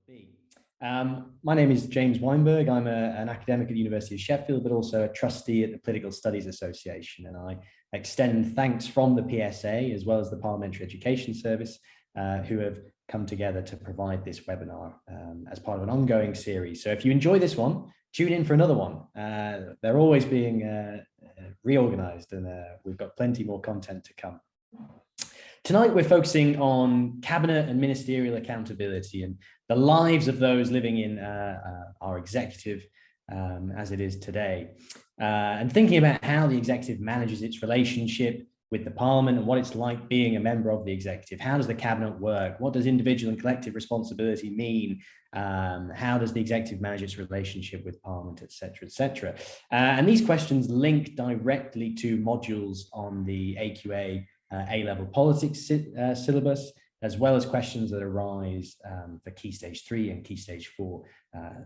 be. My name is James Weinberg. I'm an academic at the University of Sheffield, but also a trustee at the Political Studies Association. And I extend thanks from the PSA as well as the Parliamentary Education Service, who have come together to provide this webinar as part of an ongoing series. So if you enjoy this one, tune in for another one. They're always being reorganized, and we've got plenty more content to come. Tonight, we're focusing on cabinet and ministerial accountability and the lives of those living in our executive as it is today. And thinking about how the executive manages its relationship with the Parliament and what it's like being a member of the executive. How does the cabinet work? What does individual and collective responsibility mean? How does the executive manage its relationship with Parliament, et cetera, et cetera? And these questions link directly to modules on the AQA A-level politics syllabus, as well as questions that arise for Key Stage 3 and Key Stage 4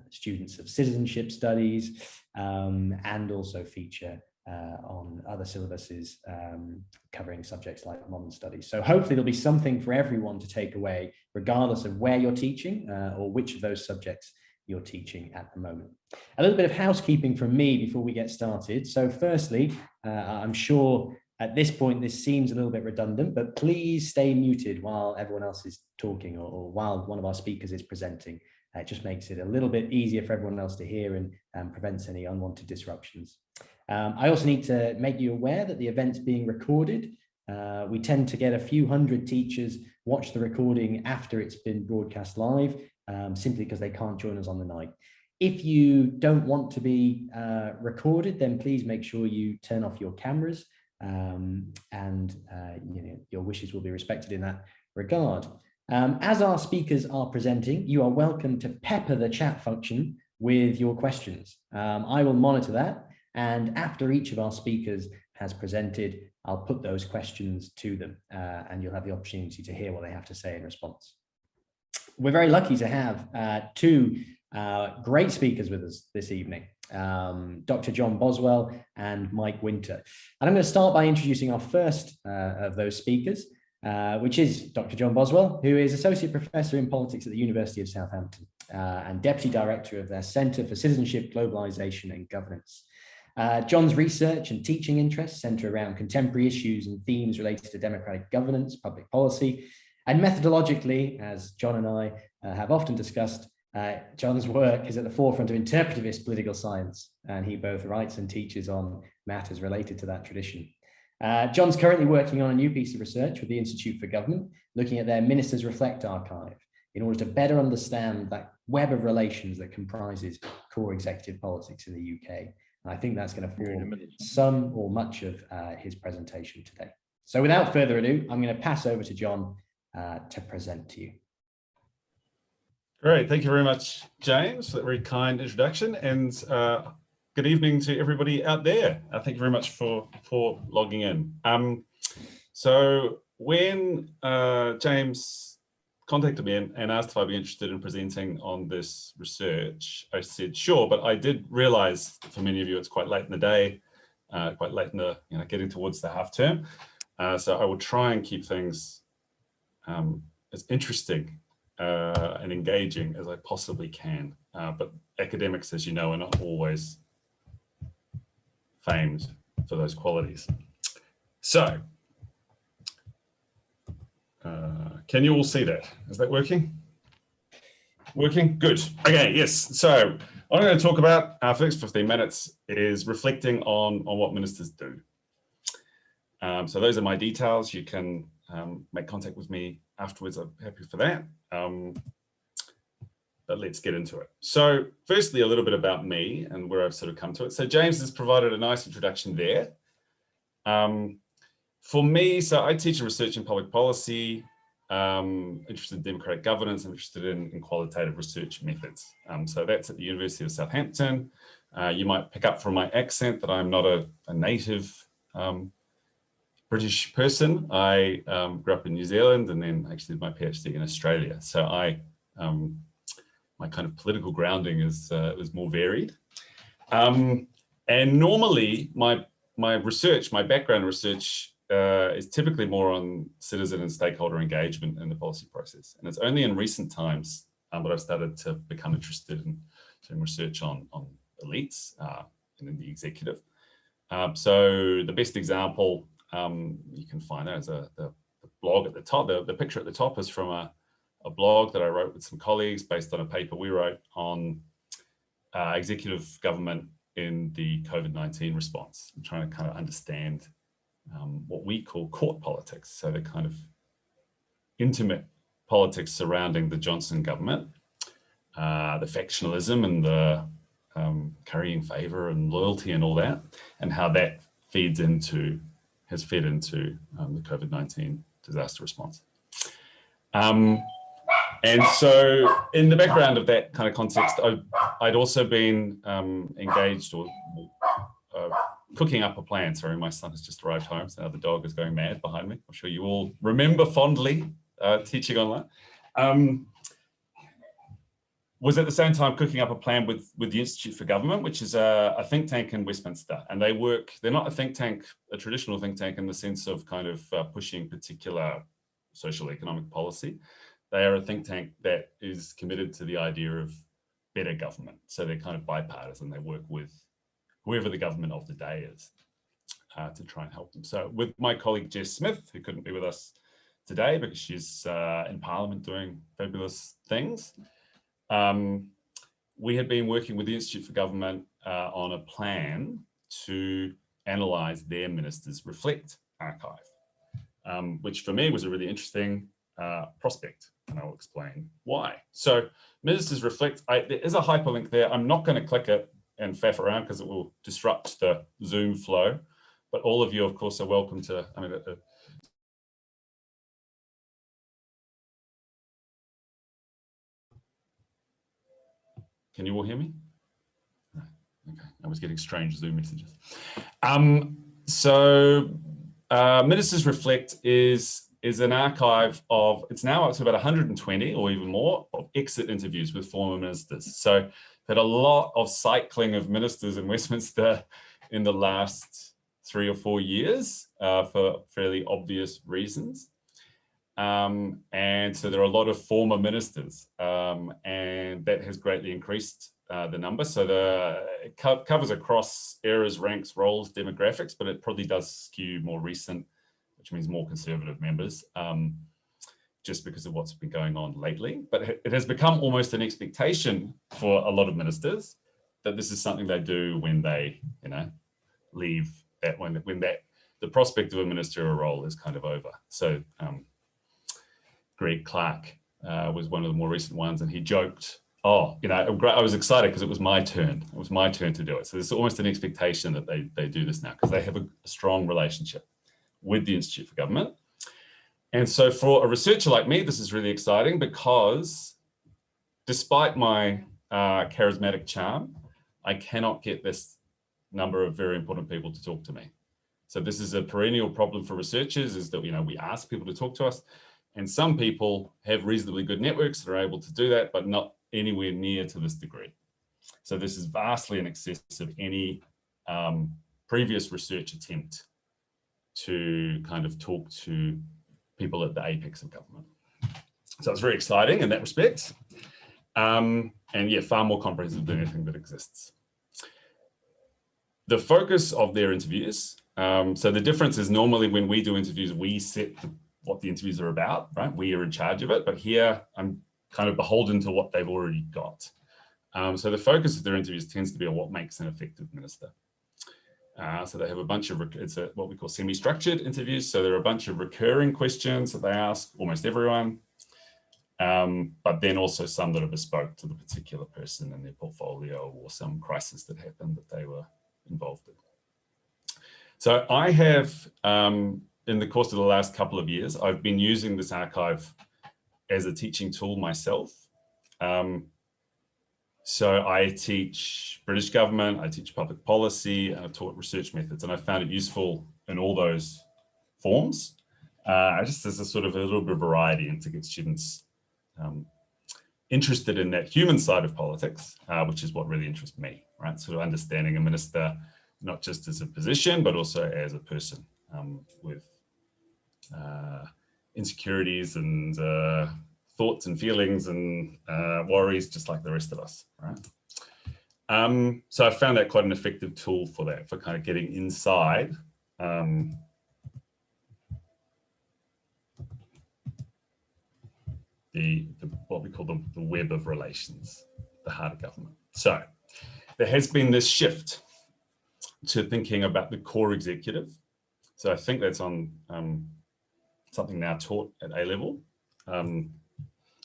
students of citizenship studies, and also feature on other syllabuses covering subjects like modern studies. So hopefully there'll be something for everyone to take away, regardless of where you're teaching or which of those subjects you're teaching at the moment. A little bit of housekeeping from me before we get started. So firstly, I'm sure at this point, this seems a little bit redundant, but please stay muted while everyone else is talking or while one of our speakers is presenting. It just makes it a little bit easier for everyone else to hear and prevents any unwanted disruptions. I also need to make you aware that the event's being recorded. We tend to get a few hundred teachers watch the recording after it's been broadcast live, simply because they can't join us on the night. If you don't want to be recorded, then please make sure you turn off your cameras. Your wishes will be respected in that regard. As our speakers are presenting, you are welcome to pepper the chat function with your questions. I will monitor that, and after each of our speakers has presented, I'll put those questions to them, and you'll have the opportunity to hear what they have to say in response. We're very lucky to have two great speakers with us this evening. Dr. John Boswell and Mike Winter. And I'm going to start by introducing our first of those speakers, which is Dr. John Boswell, who is Associate Professor in Politics at the University of Southampton and Deputy Director of their Centre for Citizenship, Globalisation and Governance. John's research and teaching interests centre around contemporary issues and themes related to democratic governance, public policy, and methodologically, as John and I have often discussed, John's work is at the forefront of interpretivist political science, and he both writes and teaches on matters related to that tradition. John's currently working on a new piece of research with the Institute for Government, looking at their Ministers Reflect archive in order to better understand that web of relations that comprises core executive politics in the UK. And I think that's going to form some or much of his presentation today. So without further ado, I'm going to pass over to John to present to you. Great, thank you very much, James, for that very kind introduction, and good evening to everybody out there. Thank you very much for logging in. So when James contacted me and asked if I'd be interested in presenting on this research, I said sure, but I did realise for many of you it's quite late in the day, quite late in the getting towards the half term. So I will try and keep things as interesting and engaging as I possibly can. But academics, as you know, are not always famed for those qualities. So, can you all see that? Is that working? Working? Good. Okay, yes. So, what I'm going to talk about for the next 15 minutes is reflecting on what ministers do. So those are my details. You can make contact with me afterwards. I'm happy for that. But let's get into it. So firstly, a little bit about me and where I've sort of come to it. So James has provided a nice introduction there. For me, so I teach and research in public policy, interested in democratic governance, I'm interested in qualitative research methods. So that's at the University of Southampton. You might pick up from my accent that I'm not a native British person. I grew up in New Zealand and then actually did my PhD in Australia. So my kind of political grounding is was more varied. And normally my research, my background research is typically more on citizen and stakeholder engagement in the policy process. And it's only in recent times but I've started to become interested in doing research on elites and in the executive. So the best example you can find there is the blog at the top. The picture at the top is from a blog that I wrote with some colleagues based on a paper we wrote on executive government in the COVID-19 response. I'm trying to kind of understand what we call court politics. So the kind of intimate politics surrounding the Johnson government, the factionalism and the currying favor and loyalty and all that, and how that has fed into the COVID-19 disaster response. And so in the background of that kind of context, I'd also been engaged or cooking up a plan. Sorry, my son has just arrived home, so now the dog is going mad behind me. I'm sure you all remember fondly teaching online. Was at the same time cooking up a plan with the Institute for Government, which is a think tank in Westminster. And they're not a think tank, a traditional think tank in the sense of kind of pushing particular social economic policy. They are a think tank that is committed to the idea of better government. So they're kind of bipartisan. They work with whoever the government of the day is to try and help them. So with my colleague Jess Smith, who couldn't be with us today because she's in Parliament doing fabulous things, we had been working with the Institute for Government on a plan to analyse their Ministers' Reflect archive, which for me was a really interesting prospect, and I'll explain why. So Ministers' Reflect, there is a hyperlink there. I'm not going to click it and faff around because it will disrupt the Zoom flow, but all of you, of course, are welcome to, can you all hear me? Okay, I was getting strange Zoom messages. Ministers' Reflect is an archive of, it's now up to about 120 or even more of exit interviews with former ministers. So had a lot of cycling of ministers in Westminster in the last 3 or 4 years for fairly obvious reasons. And so there are a lot of former ministers, and that has greatly increased the number. So it covers across eras, ranks, roles, demographics, but it probably does skew more recent, which means more conservative members, just because of what's been going on lately. But it has become almost an expectation for a lot of ministers that this is something they do when they, leave that, when the prospect of a ministerial role is kind of over. So Greg Clark was one of the more recent ones, and he joked, I was excited because it was my turn. It was my turn to do it. So there's almost an expectation that they do this now because they have a strong relationship with the Institute for Government. And so for a researcher like me, this is really exciting because despite my charismatic charm, I cannot get this number of very important people to talk to me. So this is a perennial problem for researchers, is that, we ask people to talk to us, and some people have reasonably good networks that are able to do that, but not anywhere near to this degree. So this is vastly in excess of any previous research attempt to kind of talk to people at the apex of government. So it's very exciting in that respect. And yeah, far more comprehensive than anything that exists. The focus of their interviews, so the difference is normally when we do interviews, we set what the interviews are about, right? We are in charge of it, but here I'm kind of beholden to what they've already got. So the focus of their interviews tends to be on what makes an effective minister. So they have a bunch of, it's what we call semi-structured interviews. So there are a bunch of recurring questions that they ask almost everyone, but then also some that are bespoke to the particular person in their portfolio or some crisis that happened that they were involved in. So I have, in the course of the last couple of years, I've been using this archive as a teaching tool myself. So I teach British government, I teach public policy, and I've taught research methods, and I found it useful in all those forms. Just as a sort of a little bit of variety and to get students interested in that human side of politics, which is what really interests me, right? Sort of understanding a minister, not just as a position, but also as a person with insecurities and thoughts and feelings and worries just like the rest of us, right? So I found that quite an effective tool for that, for kind of getting inside what we call the web of relations, the heart of government. So there has been this shift to thinking about the core executive. So I think that's on something now taught at A level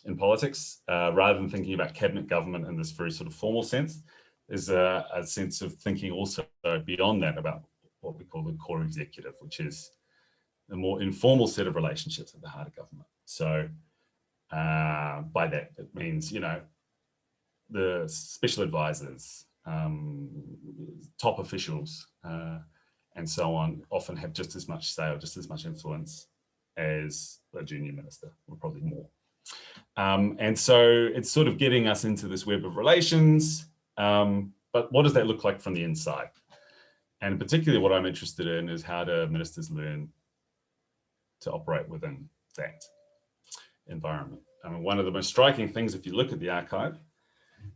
in politics, rather than thinking about cabinet government in this very sort of formal sense. There's a sense of thinking also beyond that about what we call the core executive, which is a more informal set of relationships at the heart of government. So by that, it means, you know, the special advisors, top officials, and so on, often have just as much say or just as much influence as a junior minister, or probably more. And so it's sort of getting us into this web of relations, but what does that look like from the inside? And particularly what I'm interested in is how do ministers learn to operate within that environment. I mean, one of the most striking things, if you look at the archive,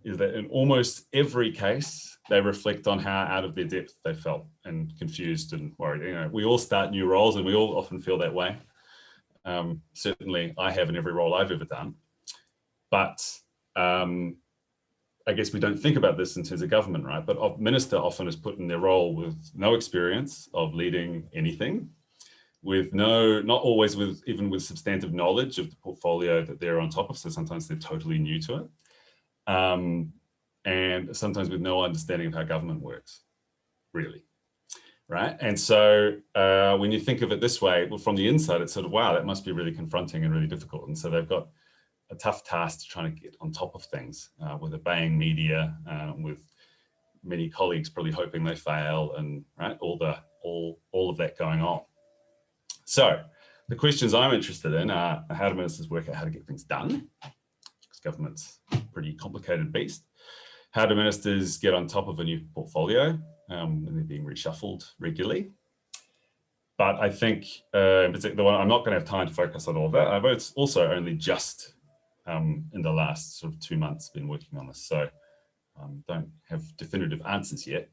is that in almost every case, they reflect on how out of their depth they felt and confused and worried. You know, we all start new roles and we all often feel that way. Certainly I have in every role I've ever done. But I guess we don't think about this in terms of government, right? But a minister often is put in their role with no experience of leading anything, with not always even with substantive knowledge of the portfolio that they're on top of. So sometimes they're totally new to it. And sometimes with no understanding of how government works, really, right? And so when you think of it this way, well, from the inside, it's sort of, wow, that must be really confronting and really difficult. And so they've got a tough task to try to get on top of things with obeying media, with many colleagues probably hoping they fail, and right, all of that going on. So the questions I'm interested in are, how do ministers work out how to get things done? Because government's a pretty complicated beast. How do ministers get on top of a new portfolio when they're being reshuffled regularly? But I think, in particular, I'm not going to have time to focus on all of that. I've also only just in the last sort of 2 months been working on this, so don't have definitive answers yet.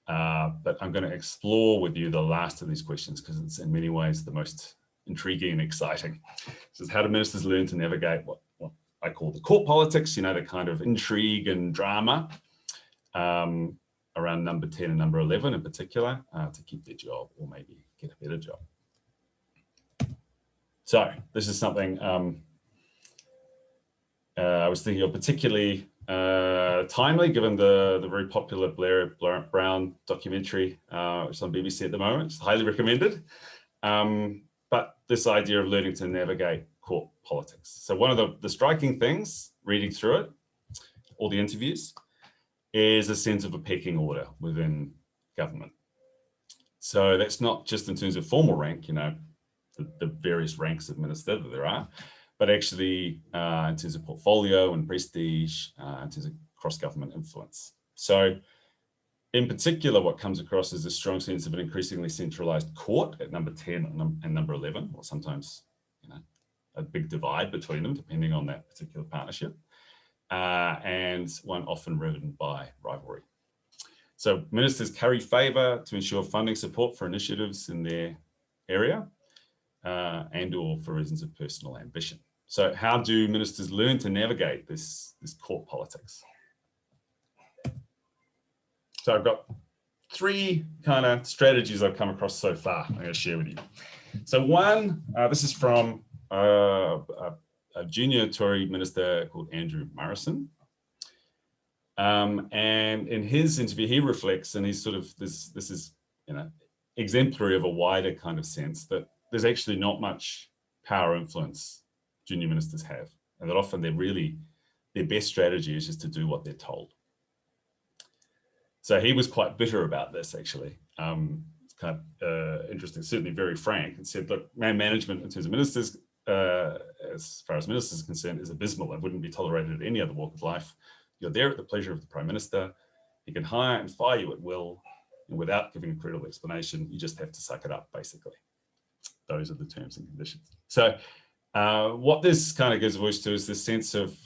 But I'm going to explore with you the last of these questions because it's in many ways the most intriguing and exciting. This is how do ministers learn to navigate what I call the court politics, you know, the kind of intrigue and drama around number 10 and number 11 in particular, to keep their job or maybe get a better job. So this is something I was thinking of particularly timely, given the very popular Blair Brown documentary, which is on BBC at the moment. It's highly recommended. But this idea of learning to navigate court politics. So one of the striking things, reading through it, all the interviews, is a sense of a pecking order within government. So that's not just in terms of formal rank, you know, the various ranks of minister that there are, but actually in terms of portfolio and prestige, in terms of cross-government influence. So in particular, what comes across is a strong sense of an increasingly centralized court at number 10 and number 11, or sometimes, you know, a big divide between them, depending on that particular partnership, and one often riven by rivalry. So ministers carry favour to ensure funding support for initiatives in their area and or for reasons of personal ambition. So how do ministers learn to navigate this court politics? So I've got 3 kind of strategies I've come across so far I'm going to share with you. So one, this is from a junior Tory minister called Andrew Morrison. And in his interview, he reflects, and he's sort of, this is, you know, exemplary of a wider kind of sense that there's actually not much power influence junior ministers have, and that often their best strategy is just to do what they're told. So he was quite bitter about this, actually. It's kind of interesting, certainly very frank, and said, look, management in terms of ministers, as far as ministers are concerned, is abysmal and wouldn't be tolerated at any other walk of life. You're there at the pleasure of the Prime Minister. He can hire and fire you at will, and without giving a credible explanation, you just have to suck it up, basically. Those are the terms and conditions. So What this kind of gives voice to is the sense of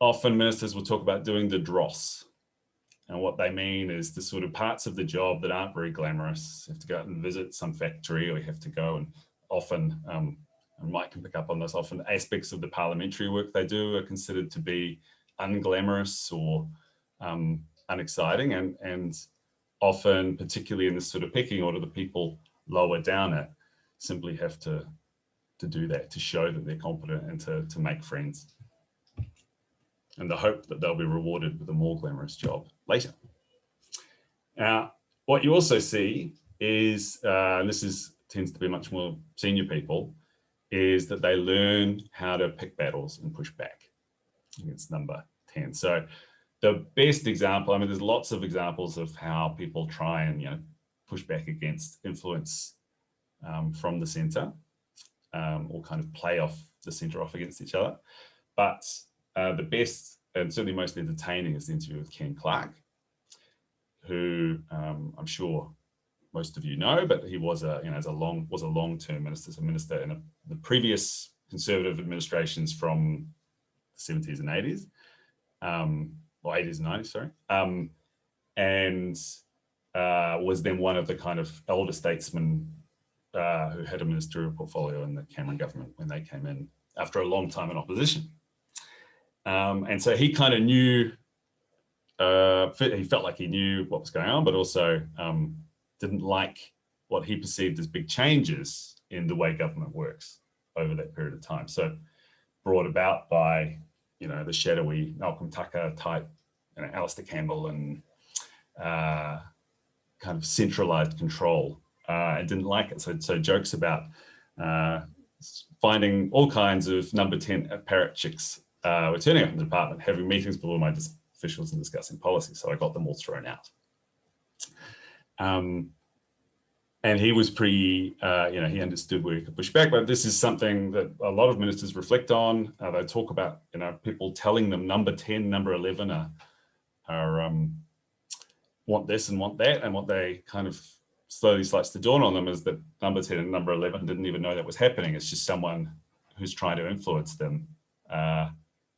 often ministers will talk about doing the dross. And what they mean is the sort of parts of the job that aren't very glamorous. You have to go out and visit some factory, or you have to go and often, and Mike can pick up on this, often aspects of the parliamentary work they do are considered to be unglamorous or unexciting. And often, particularly in this sort of pecking order, the people lower down it simply have to do that, to show that they're competent and to make friends. And the hope that they'll be rewarded with a more glamorous job later. Now, what you also see is, and this tends to be much more senior people, is that they learn how to pick battles and push back. I think it's number 10. So the best example, I mean, there's lots of examples of how people try and, push back against influence from the centre, or kind of play off the centre off against each other. But the best and certainly most entertaining is the interview with Ken Clark, who I'm sure most of you know, but he was a long-term minister, so minister in the previous Conservative administrations from the 70s and 80s, or 80s and 90s, sorry, and was then one of the kind of elder statesmen who had a ministerial portfolio in the Cameron government when they came in after a long time in opposition. And so he kind of knew, he felt like he knew what was going on, but also didn't like what he perceived as big changes in the way government works over that period of time. So brought about by, the shadowy Malcolm Tucker type, Alistair Campbell and kind of centralized control. I didn't like it. So jokes about finding all kinds of number 10 parrot chicks were turning up in the department, having meetings with all my officials and discussing policy. So I got them all thrown out. And he was he understood where he could push back, but this is something that a lot of ministers reflect on. They talk about, people telling them number 10, number 11 are want this and want that, and what they kind of slowly starts to dawn on them is that number 10 and number 11 didn't even know that was happening. It's just someone who's trying to influence them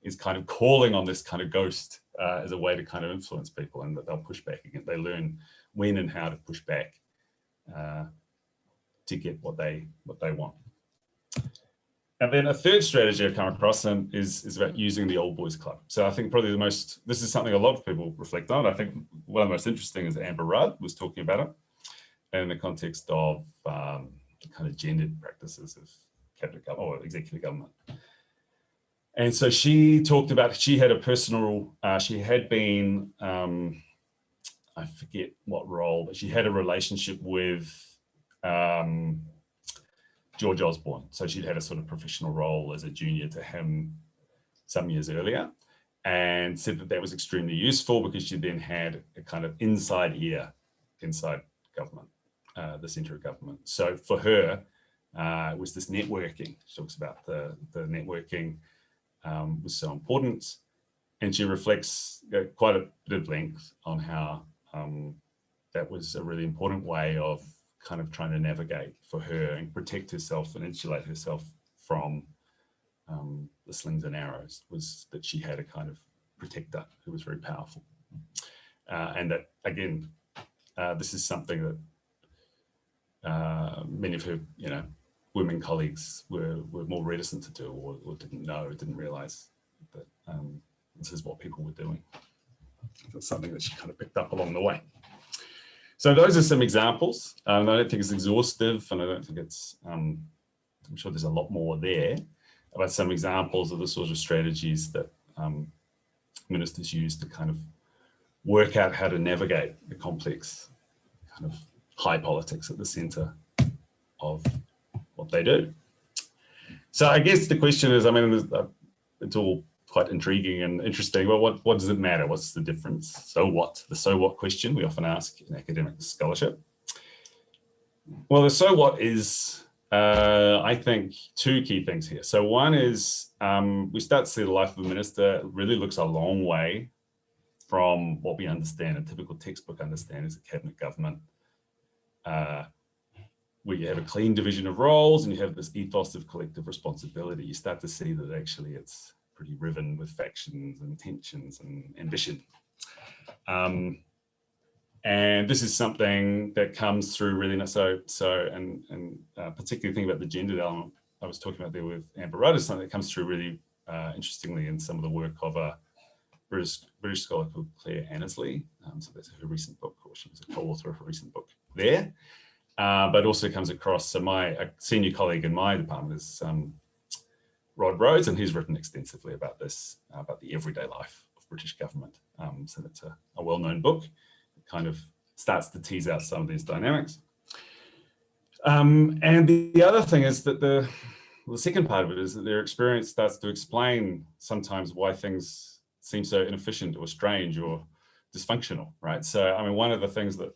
is kind of calling on this kind of ghost as a way to kind of influence people, and that they'll push back again. They learn when and how to push back to get what they want. And then a third strategy I've come across is about using the old boys club. So I think probably this is something a lot of people reflect on. I think one of the most interesting is Amber Rudd was talking about it in the context of the kind of gendered practices of cabinet government or executive government. And so she talked about, she had a personal, she had been, I forget what role, but she had a relationship with George Osborne. So she'd had a sort of professional role as a junior to him some years earlier, and said that was extremely useful because she then had a kind of inside ear inside government, the centre of government. So for her, it was this networking. She talks about the networking was so important, and she reflects quite a bit of length on how that was a really important way of kind of trying to navigate for her and protect herself and insulate herself from the slings and arrows, was that she had a kind of protector who was very powerful. And that, again, this is something that many of her, women colleagues were more reticent to do, or didn't know, didn't realize that this is what people were doing. That's something that she kind of picked up along the way. So those are some examples. I don't think it's exhaustive, and I don't think it's, I'm sure there's a lot more there, about some examples of the sort of strategies that ministers use to kind of work out how to navigate the complex kind of high politics at the centre of what they do. So I guess the question is, I mean, it's all quite intriguing and interesting. Well, what does it matter? What's the difference? So what? The so what question we often ask in academic scholarship. Well, the so what is, I think, two key things here. So one is we start to see the life of a minister really looks a long way from what we understand, a typical textbook understand as a cabinet government where you have a clean division of roles and you have this ethos of collective responsibility, you start to see that actually it's pretty riven with factions and tensions and ambition. And this is something that comes through really, and particularly thinking about the gendered element I was talking about there with Amber Rudd is something that comes through really interestingly in some of the work of a British scholar called Claire Annesley. So that's her recent book, or she was a co-author of a recent book there. But also comes across, so a senior colleague in my department is Rod Rhodes, and he's written extensively about this, about the everyday life of British government. So that's a well-known book. It kind of starts to tease out some of these dynamics. And the other thing is that the second part of it is that their experience starts to explain sometimes why things seem so inefficient or strange or dysfunctional, right? So, I mean, one of the things that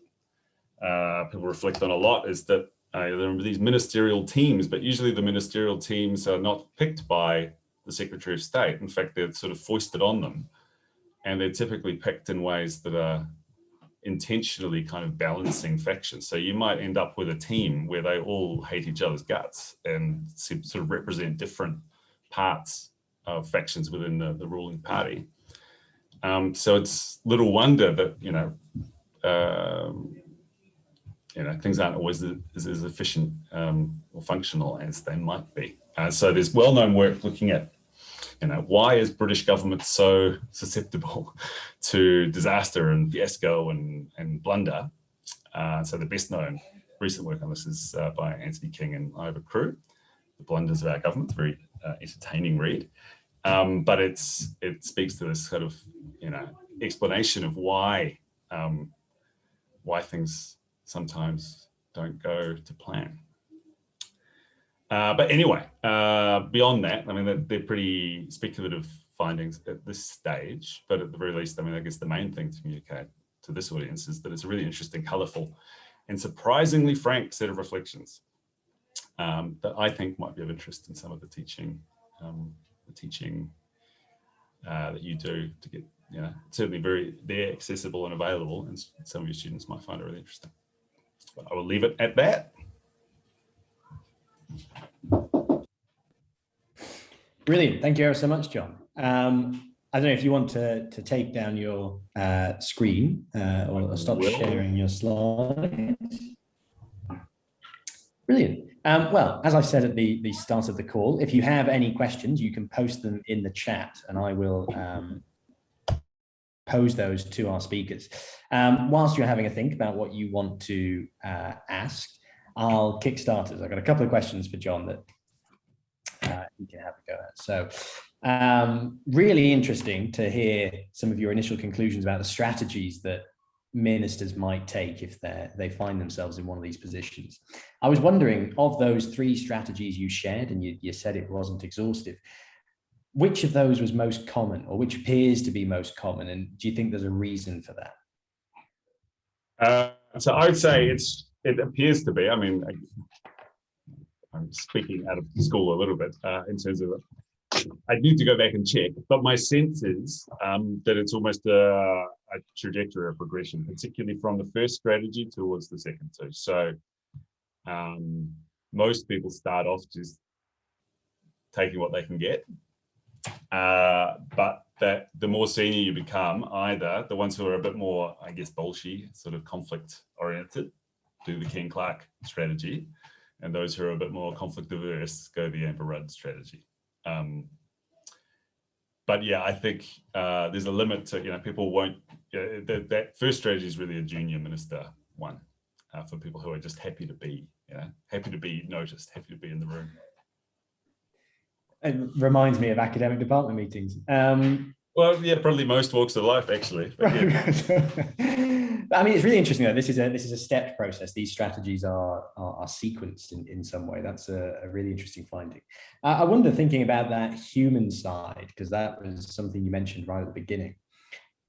people reflect on a lot is that there are these ministerial teams, but usually the ministerial teams are not picked by the Secretary of State. In fact, they're sort of foisted on them, and they're typically picked in ways that are intentionally kind of balancing factions. So you might end up with a team where they all hate each other's guts and sort of represent different parts of factions within the ruling party. So it's little wonder that, things aren't always as efficient or functional as they might be. So there's well-known work looking at, why is British government so susceptible to disaster and fiasco and blunder? So the best known recent work on this is by Anthony King and Ivor Crew, The Blunders of Our Government, very entertaining read. But it speaks to this sort of, explanation of why things sometimes don't go to plan. But anyway, beyond that, I mean, they're pretty speculative findings at this stage, but at the very least, I mean, I guess the main thing to communicate to this audience is that it's a really interesting, colourful, and surprisingly frank set of reflections that I think might be of interest in some of the teaching that you do to get, certainly they're accessible and available, and some of your students might find it really interesting. But I will leave it at that. Brilliant. Thank you ever so much, John. I don't know if you want to take down your screen or stop sharing your slides. Brilliant. Well, as I said at the start of the call, if you have any questions, you can post them in the chat and I will pose those to our speakers. Whilst you're having a think about what you want to ask, I'll kick starters. I've got a couple of questions for John that you can have a go at. So really interesting to hear some of your initial conclusions about the strategies that ministers might take if they find themselves in one of these positions. I was wondering, of those 3 strategies you shared, and you said it wasn't exhaustive, which of those was most common, or which appears to be most common, and do you think there's a reason for that? So I would say it appears to be. I mean, I'm speaking out of school a little bit in terms of I need to go back and check, but my sense is that it's almost a trajectory of progression, particularly from the first strategy towards the second two. So most people start off just taking what they can get, but that the more senior you become, either the ones who are a bit more, I guess, bolshy, sort of conflict oriented, do the Ken Clark strategy, and those who are a bit more conflict averse go the Amber Rudd strategy. But yeah, I think there's a limit to, people won't, that first strategy is really a junior minister one for people who are just happy to be, happy to be noticed, happy to be in the room. It reminds me of academic department meetings. Well, yeah, probably most walks of life, actually. But yeah. I mean, it's really interesting though. This is a stepped process. These strategies are sequenced in some way. That's a really interesting finding. I wonder, thinking about that human side, because that was something you mentioned right at the beginning.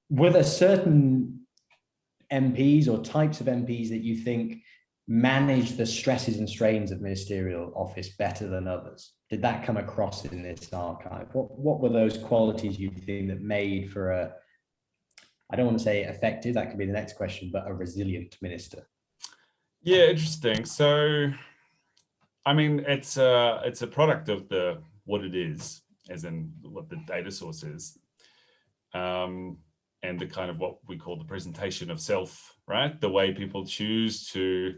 Were there certain MPs or types of MPs that you think manage the stresses and strains of ministerial office better than others? Did that come across in this archive? What were those qualities you think that made for a, I don't want to say effective, that could be the next question, but a resilient minister? Yeah, interesting. So, I mean, it's a product of what it is, as in what the data source is, and the kind of what we call the presentation of self, right? The way people choose to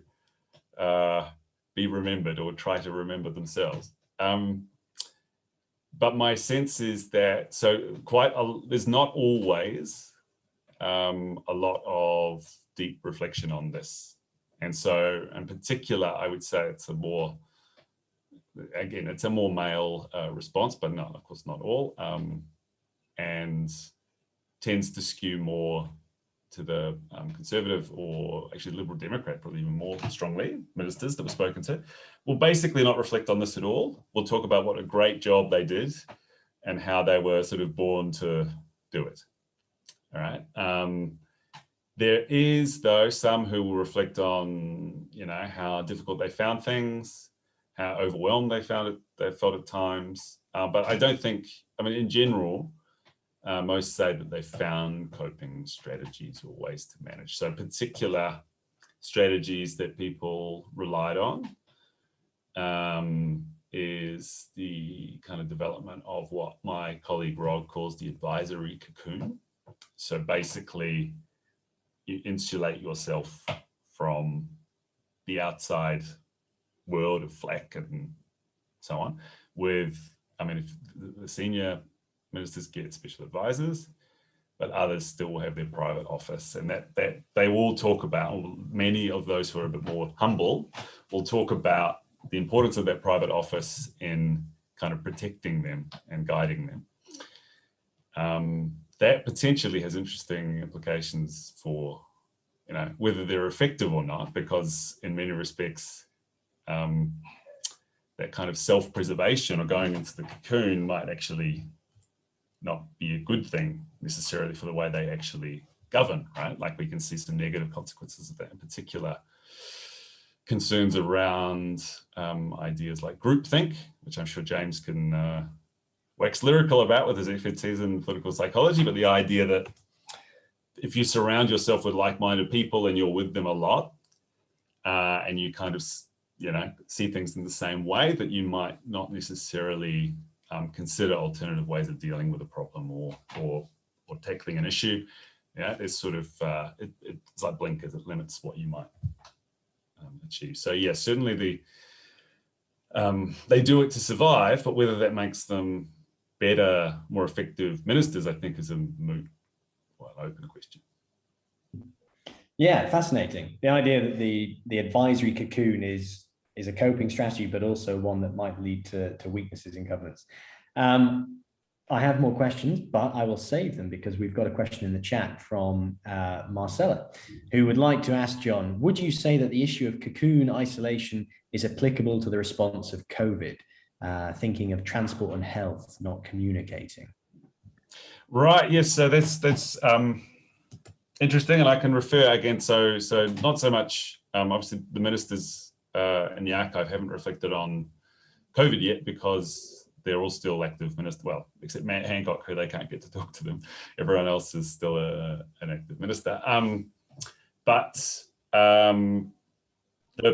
be remembered or try to remember themselves. But my sense is that there's not always a lot of deep reflection on this. And so in particular, I would say it's a more male response, but not, of course, not all, and tends to skew more to the Conservative or actually Liberal Democrat, probably even more strongly, ministers that were spoken to, will basically not reflect on this at all. We'll talk about what a great job they did and how they were sort of born to do it. All right. There is, though, some who will reflect on, how difficult they found things, how overwhelmed they felt at times. But I don't think, in general, most say that they found coping strategies or ways to manage. So particular strategies that people relied on is the kind of development of what my colleague Rod calls the advisory cocoon. So basically, you insulate yourself from the outside world of flack and so on if the senior ministers get special advisors, but others still have their private office, and that they will talk about, many of those who are a bit more humble will talk about the importance of that private office in kind of protecting them and guiding them. That potentially has interesting implications for, whether they're effective or not, because in many respects, that kind of self-preservation or going into the cocoon might actually not be a good thing necessarily for the way they actually govern, right? Like we can see some negative consequences of that, in particular concerns around ideas like groupthink, which I'm sure James can wax lyrical about with his expertise in political psychology, but the idea that if you surround yourself with like-minded people and you're with them a lot, and you kind of, see things in the same way, that you might not necessarily consider alternative ways of dealing with a problem or tackling an issue. Yeah, it's sort of it's like blinkers. It limits what you might achieve. So yeah, certainly they do it to survive, but whether that makes them better, more effective ministers, I think, is a moot, open question. Yeah, fascinating. The idea that the advisory cocoon is a coping strategy, but also one that might lead to weaknesses in governance. I have more questions, but I will save them because we've got a question in the chat from Marcella, who would like to ask John, would you say that the issue of cocoon isolation is applicable to the response of COVID, thinking of transport and health, not communicating? Right, yes, so that's interesting, and I can refer again, so not so much, obviously the ministers in the archive haven't reflected on COVID yet because they're all still active ministers, well, except Matt Hancock, who they can't get to talk to them. Everyone else is still an active minister. But the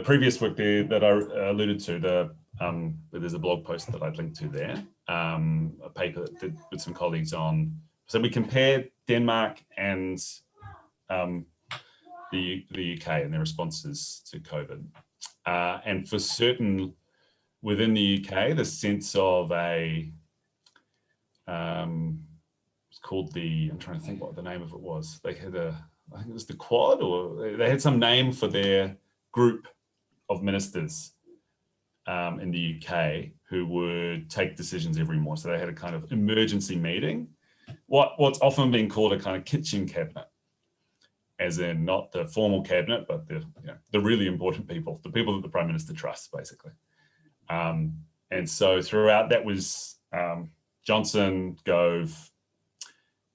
previous work there that I alluded to, there's a blog post that I'd linked to there, a paper that did with some colleagues on, so we compared Denmark and the UK and their responses to COVID. And for certain within the UK, the sense of it's called I'm trying to think what the name of it was. They had I think it was the Quad, or they had some name for their group of ministers in the UK who would take decisions every morning. So they had a kind of emergency meeting, what's often been called a kind of kitchen cabinet, as in not the formal cabinet, but the really important people, the people that the Prime Minister trusts, basically. And so throughout, that was Johnson, Gove,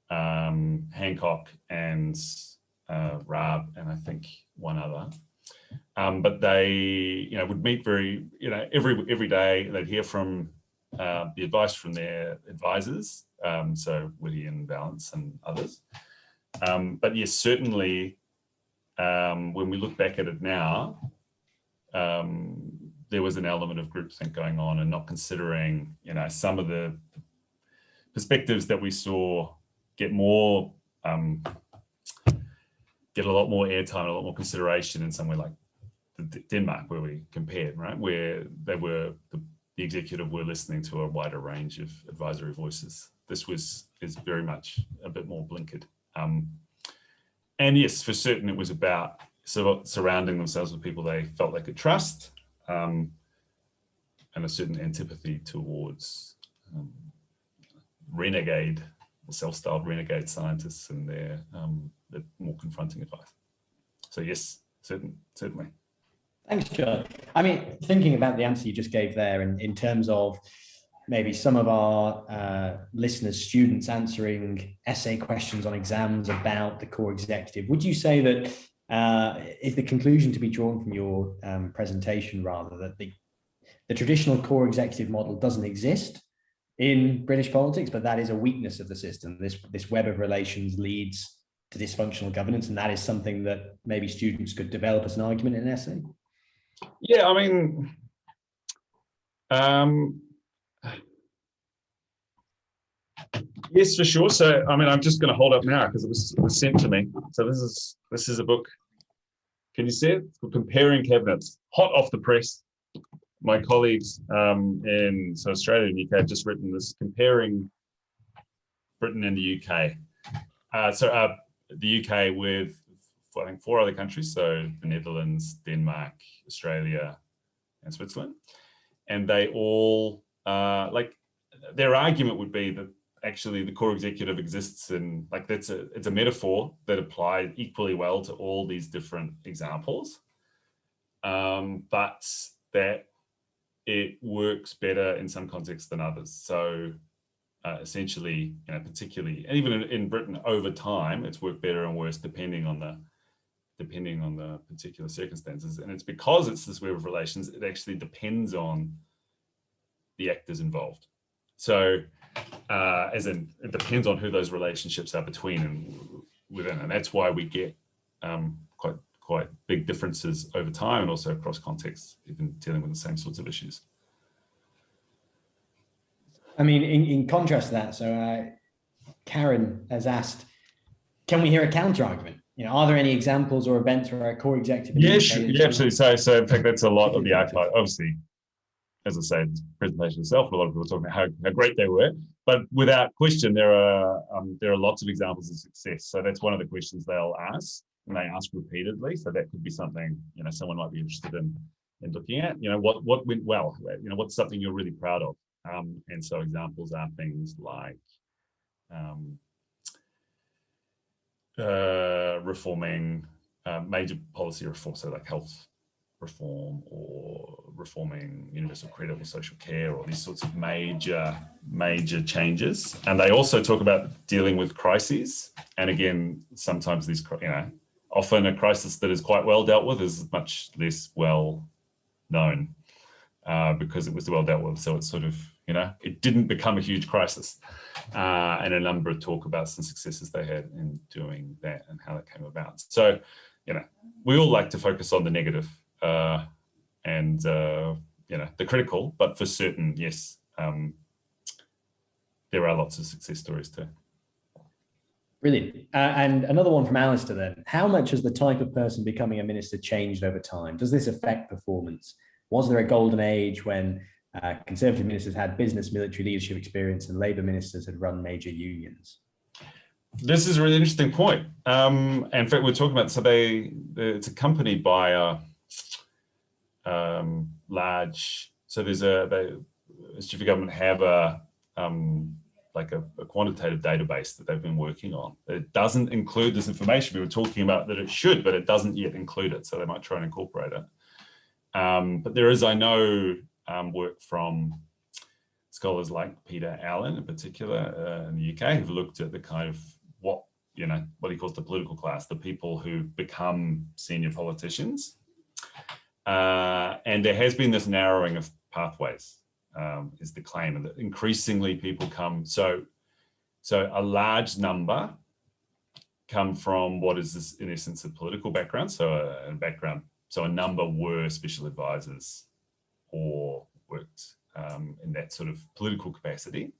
Hancock, and Raab, and I think one other. But they, would meet every day. They'd hear from the advice from their advisors, so Whitty and Vallance and others. But yes, certainly, when we look back at it now, there was an element of groupthink going on and not considering, some of the perspectives that we saw get a lot more airtime, a lot more consideration in somewhere like Denmark, where we compared, right, where the executive were listening to a wider range of advisory voices. This is very much a bit more blinkered. And yes, for certain, it was about surrounding themselves with people they felt they could trust, and a certain antipathy towards renegade, or self-styled renegade scientists and their more confronting advice. So yes, certainly. Thanks, John. I mean, thinking about the answer you just gave there, in terms of maybe some of our listeners, students answering essay questions on exams about the core executive, would you say that is the conclusion to be drawn from your presentation, rather, that the traditional core executive model doesn't exist in British politics, but that is a weakness of the system? This web of relations leads to dysfunctional governance, and that is something that maybe students could develop as an argument in an essay? Yeah, I mean, yes, for sure. So, I mean, I'm just going to hold up now because it was sent to me. So this is a book. Can you see it? It's called Comparing Cabinets, hot off the press. My colleagues in Australia and UK have just written this, comparing Britain and the UK. The UK with, I think, 4 other countries, so the Netherlands, Denmark, Australia, and Switzerland. And they all, their argument would be that actually the core executive exists in, it's a metaphor that applies equally well to all these different examples, but that it works better in some contexts than others. So essentially, particularly, and even in Britain over time, it's worked better and worse depending on the particular circumstances. And it's because it's this web of relations, it actually depends on the actors involved. So as in, it depends on who those relationships are between and within. And that's why we get quite big differences over time, and also across contexts, even dealing with the same sorts of issues. I mean, in contrast to that, so Karen has asked, can we hear a counter argument? Are there any examples or events where a core executive? Yeah, absolutely. So in fact, that's a lot of the archive. Obviously, as I say, the presentation itself, a lot of people talking about how great they were, but without question, there are lots of examples of success. So that's one of the questions they'll ask, and they ask repeatedly. So that could be something someone might be interested in looking at. What went well? What's something you're really proud of? And so examples are things like reforming major policy reform, so like health reform, or reforming universal credit or social care, or these sorts of major changes. And they also talk about dealing with crises. And again, sometimes these, often a crisis that is quite well dealt with is much less well known because it was well dealt with. So it's sort of, it didn't become a huge crisis. And a number of talk about some successes they had in doing that and how that came about. So, we all like to focus on the negative and the critical, but for certain, yes, there are lots of success stories too. Brilliant. And another one from Alistair then. How much has the type of person becoming a minister changed over time? Does this affect performance? Was there a golden age when Conservative ministers had business military leadership experience and Labour ministers had run major unions? This is a really interesting point. In fact, we're talking about, so it's accompanied by a large, so there's the Sheffield government have a quantitative database that they've been working on. It doesn't include this information. We were talking about that it should, but it doesn't yet include it. So they might try and incorporate it. But there is, I know, work from scholars like Peter Allen in particular in the UK who've looked at the kind of what he calls the political class, the people who become senior politicians. And there has been this narrowing of pathways, is the claim, and that increasingly people come, so a large number come from what is this, in essence, a political background, so a background So a number were special advisors or worked in that sort of political capacity,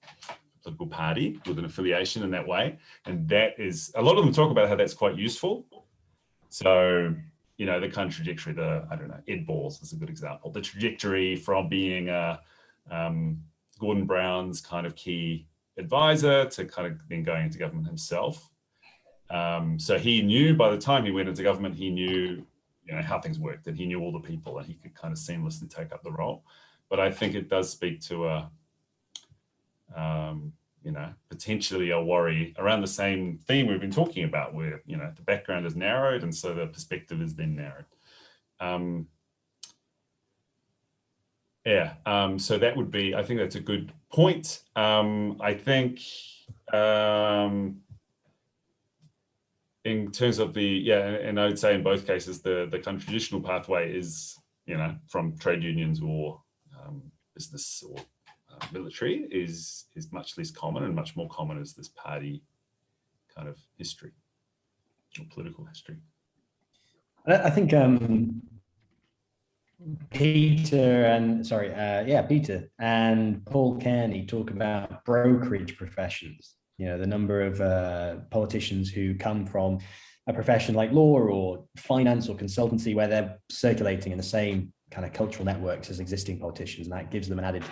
political party with an affiliation in that way. And that is, a lot of them talk about how that's quite useful. So, you know, the kind of trajectory, I don't know, Ed Balls is a good example. The trajectory from being Gordon Brown's kind of key advisor to kind of then going into government himself. So he knew, by the time he went into government, he knew, you know, how things worked, and he knew all the people, and he could kind of seamlessly take up the role. But I think it does speak to a, you know, potentially a worry around the same theme we've been talking about, where, you know, the background is narrowed, and so the perspective is then narrowed. So that would be, I think that's a good point. I think in terms of the, and I would say in both cases, the kind of traditional pathway is, you know, from trade unions or business or military is much less common, and much more common is this party kind of history or political history. I think Peter and Paul Kearney talk about brokerage professions. You know, the number of politicians who come from a profession like law or finance or consultancy, where they're circulating in the same kind of cultural networks as existing politicians, and that gives them an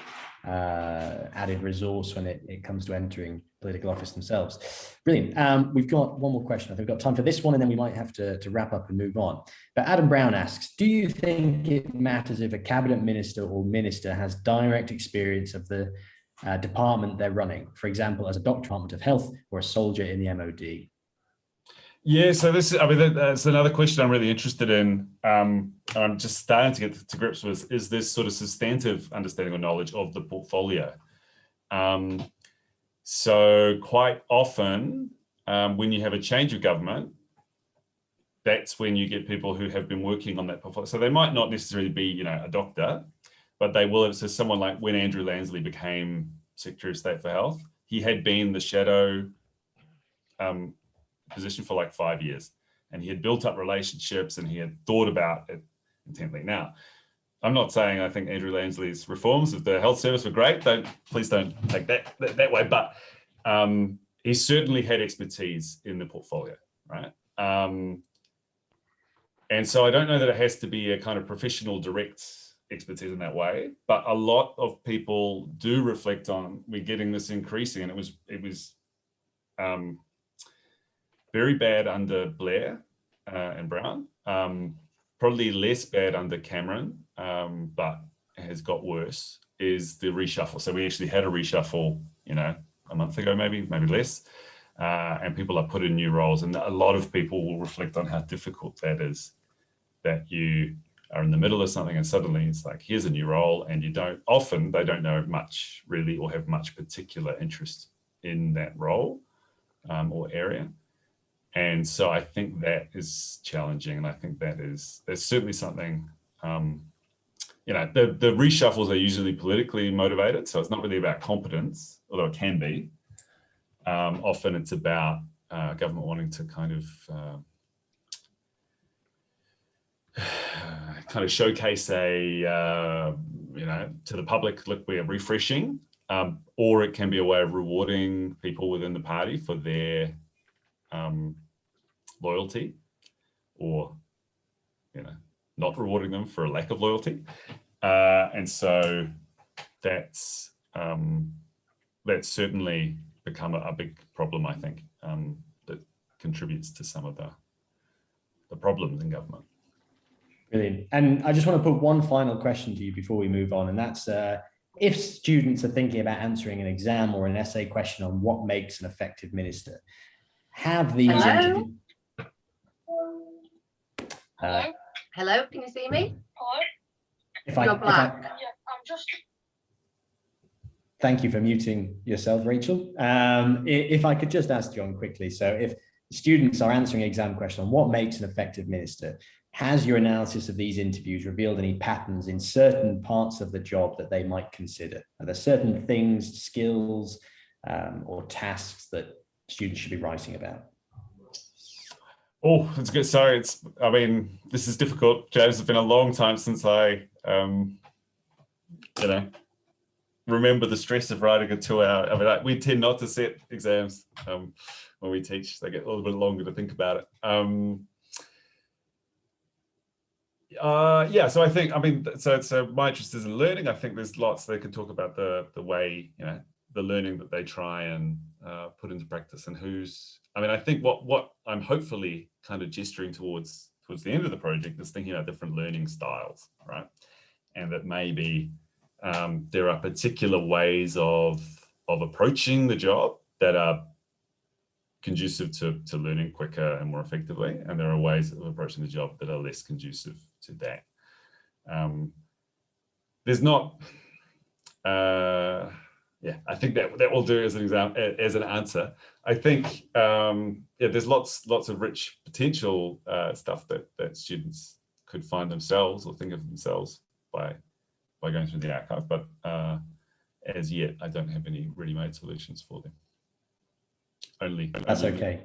added resource when it comes to entering political office themselves. Brilliant. We've got one more question. I think we've got time for this one, and then we might have to wrap up and move on. But Adam Brown asks, do you think it matters if a cabinet minister or minister has direct experience of the department they're running, for example, as a doctor, Department of Health, or a soldier in the MOD? Yeah, so this, I mean, that's another question I'm really interested in. I'm just starting to get to grips with, is this sort of substantive understanding or knowledge of the portfolio. So quite often, when you have a change of government, that's when you get people who have been working on that portfolio. So they might not necessarily be, you know, a doctor, but they will have, so someone like when Andrew Lansley became Secretary of State for Health, he had been the shadow position for like 5 years, and he had built up relationships, and he had thought about it intently. Now, I'm not saying I think Andrew Lansley's reforms of the health service were great. Please don't take that way, but he certainly had expertise in the portfolio, right? And so I don't know that it has to be a kind of professional direct expertise in that way, but a lot of people do reflect on, we're getting this increasing, and it was very bad under Blair and Brown, probably less bad under Cameron, but has got worse, is the reshuffle. So we actually had a reshuffle, you know, a month ago, maybe less, and people are put in new roles, and a lot of people will reflect on how difficult that is, that you are in the middle of something and suddenly it's like, here's a new role, and they don't know much really, or have much particular interest in that role or area. And so I think that is challenging, and I think there's certainly something, you know, the reshuffles are usually politically motivated, so it's not really about competence, although it can be. Often it's about government wanting to kind of showcase you know, to the public, look, we are refreshing, or it can be a way of rewarding people within the party for their loyalty, or, you know, not rewarding them for a lack of loyalty. And so that's certainly become a big problem, I think, that contributes to some of the problems in government. Brilliant. And I just want to put one final question to you before we move on, and that's if students are thinking about answering an exam or an essay question on what makes an effective minister, have these interviews... Hello, can you see me? You're black. Thank you for muting yourself, Rachel. If I could just ask John quickly, so if students are answering an exam question on what makes an effective minister, has your analysis of these interviews revealed any patterns in certain parts of the job that they might consider? Are there certain things, skills, or tasks that students should be writing about? Oh, it's good. Sorry, I mean, this is difficult, James. It's been a long time since I, remember the stress of writing a 2-hour. I mean, we tend not to set exams when we teach. They get a little bit longer to think about it. Yeah, so I think, I mean, so my interest is in learning. I think there's lots they can talk about the way, the learning that they try and put into practice, and I mean, I think what I'm hopefully kind of gesturing towards the end of the project is thinking about different learning styles, right? And that maybe there are particular ways of approaching the job that are conducive to learning quicker and more effectively, and there are ways of approaching the job that are less conducive to that. There's not, I think that will do as an example, as an answer. I think, there's lots of rich potential stuff that students could find themselves or think of themselves by going through the archive, but as yet, I don't have any ready-made solutions for them. That's okay.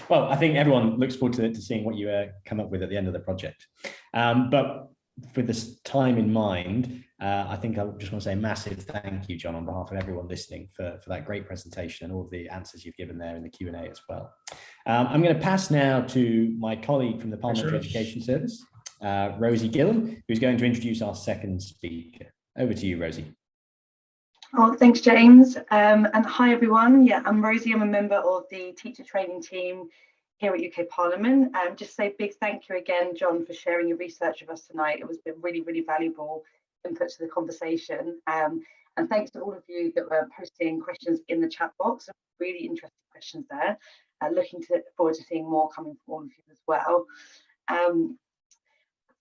Well, I think everyone looks forward to seeing what you come up with at the end of the project. But with this time in mind, I think I just want to say a massive thank you, John, on behalf of everyone listening for that great presentation and all of the answers you've given there in the Q&A as well. I'm going to pass now to my colleague from the Parliamentary Education Service, Rosie Gillham, who's going to introduce our second speaker. Over to you, Rosie. Oh, thanks, James. And hi, everyone. Yeah, I'm Rosie. I'm a member of the teacher training team here at UK Parliament. Just say a big thank you again, John, for sharing your research with us tonight. It was really, really valuable input to the conversation. And thanks to all of you that were posting questions in the chat box. Really interesting questions there. Looking forward to seeing more coming from all of you as well.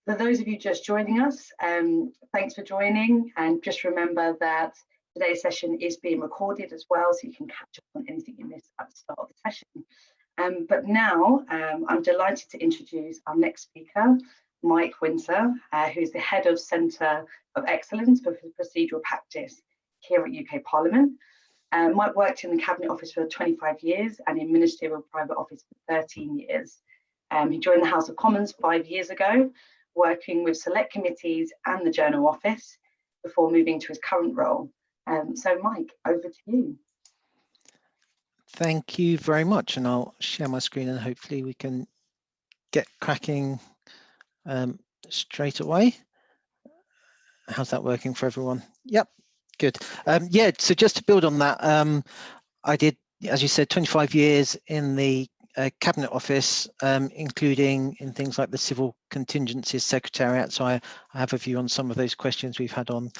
For those of you just joining us, thanks for joining. And just remember that today's session is being recorded as well, so you can catch up on anything you missed at the start of the session. But now I'm delighted to introduce our next speaker, Mike Winter, who's the head of Centre of Excellence for Procedural Practice here at UK Parliament. Mike worked in the Cabinet Office for 25 years and in Ministerial Private Office for 13 years. He joined the House of Commons 5 years ago, working with select committees and the Journal Office before moving to his current role. So Mike, over to you. Thank you very much, and I'll share my screen and hopefully we can get cracking straight away. How's that working for everyone? Yep, good. Yeah, so just to build on that, I did, as you said, 25 years in the Cabinet Office, including in things like the Civil Contingencies Secretariat. So I have a view on some of those questions we've had on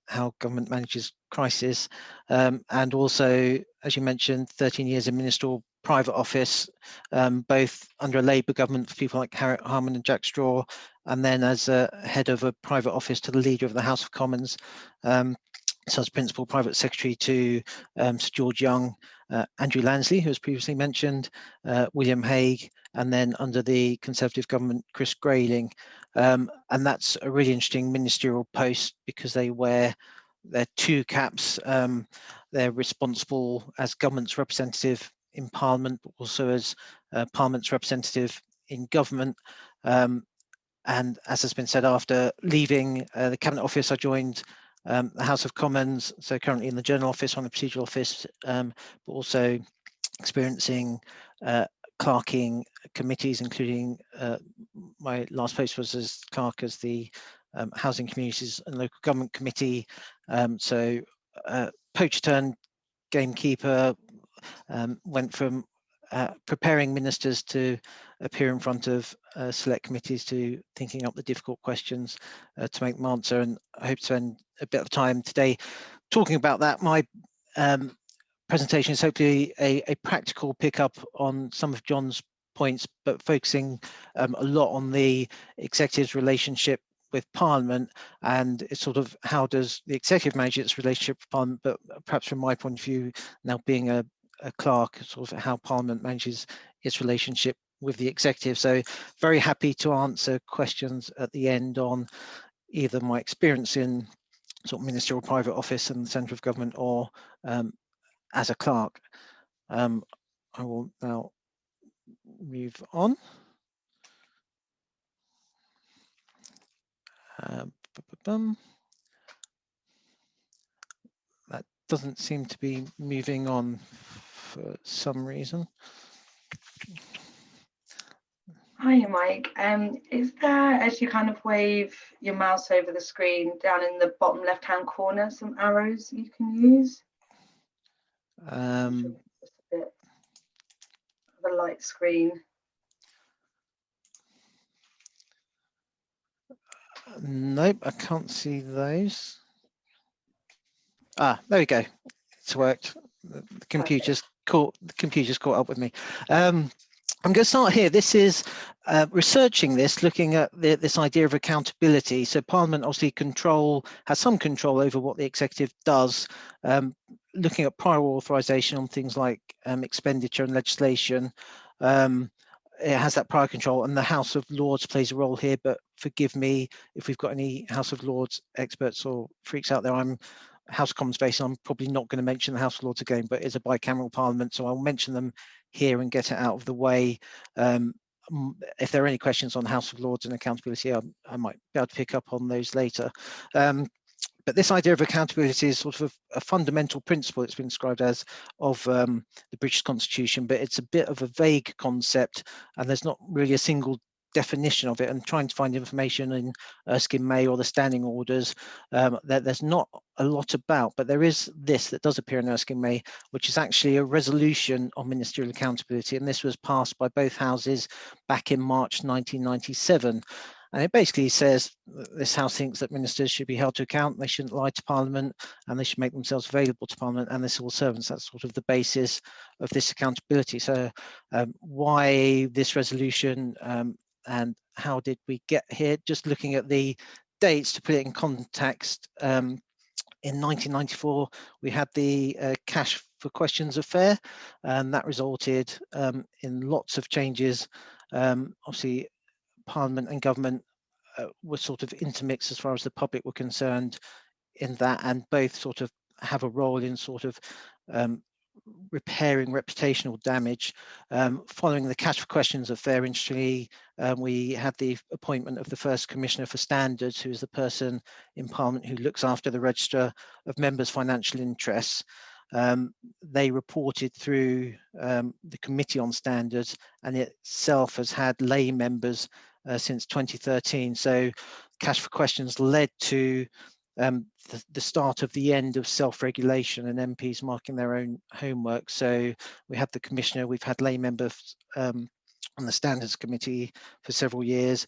how government manages crisis. And also, as you mentioned, 13 years in Ministerial Private Office, both under a Labour government for people like Harriet Harman and Jack Straw, and then as a head of a private office to the Leader of the House of Commons. So as Principal Private Secretary to Sir George Young, Andrew Lansley, who was previously mentioned, William Hague, and then under the Conservative government, Chris Grayling. And that's a really interesting ministerial post because they wear their two caps. They're responsible as government's representative in Parliament, but also as Parliament's representative in government. And as has been said, after leaving the Cabinet Office, I joined the House of Commons, so currently in the Journal Office on the Procedural Office, but also experiencing clerking committees, including my last post was as clerk as the Housing, Communities and Local Government Committee. So poacher turned gamekeeper, went from preparing ministers to appear in front of select committees to thinking up the difficult questions to make them answer. And I hope to spend a bit of time today talking about that. My presentation is hopefully a practical pickup on some of John's points, but focusing a lot on the executive's relationship with Parliament, and it's sort of how does the executive manage its relationship with Parliament, but perhaps from my point of view, now being a clerk, sort of how Parliament manages its relationship with the executive. So very happy to answer questions at the end on either my experience in sort of Ministerial Private Office and the Centre of Government, or as a clerk. I will now move on. That doesn't seem to be moving on for some reason. Hi, Mike. Is there, as you kind of wave your mouse over the screen, down in the bottom left-hand corner, some arrows you can use? Just a bit of a light screen. Nope, I can't see those. Ah, there we go. It's worked. The computer's caught up with me. I'm going to start here. This is researching this, looking at this idea of accountability. So Parliament obviously has some control over what the executive does, looking at prior authorisation on things like expenditure and legislation. It has that prior control, and the House of Lords plays a role here, but forgive me if we've got any House of Lords experts or freaks out there. I'm House of Commons based. I'm probably not going to mention the House of Lords again, but it's a bicameral parliament, so I'll mention them here and get it out of the way. If there are any questions on House of Lords and accountability, I might be able to pick up on those later. But this idea of accountability is sort of a fundamental principle, it's been described as, of the British Constitution, but it's a bit of a vague concept, and there's not really a single definition of it. And trying to find information in Erskine May or the standing orders that there's not a lot about, but there is this that does appear in Erskine May, which is actually a resolution on ministerial accountability, and this was passed by both houses back in March 1997. And it basically says this House thinks that ministers should be held to account, they shouldn't lie to Parliament, and they should make themselves available to Parliament and the civil servants. That's sort of the basis of this accountability. So why this resolution and how did we get here? Just looking at the dates to put it in context, in 1994, we had the Cash for Questions affair, and that resulted in lots of changes. Obviously, Parliament and government were sort of intermixed as far as the public were concerned in that, and both sort of have a role in sort of repairing reputational damage. Following the Cash for Questions affair, interestingly, we had the appointment of the first Commissioner for Standards, who is the person in Parliament who looks after the Register of Members' Financial Interests. They reported through the Committee on Standards, and itself has had lay members since 2013. So Cash for Questions led to the start of the end of self-regulation and MPs marking their own homework. So we had the Commissioner, we've had lay members on the Standards Committee for several years.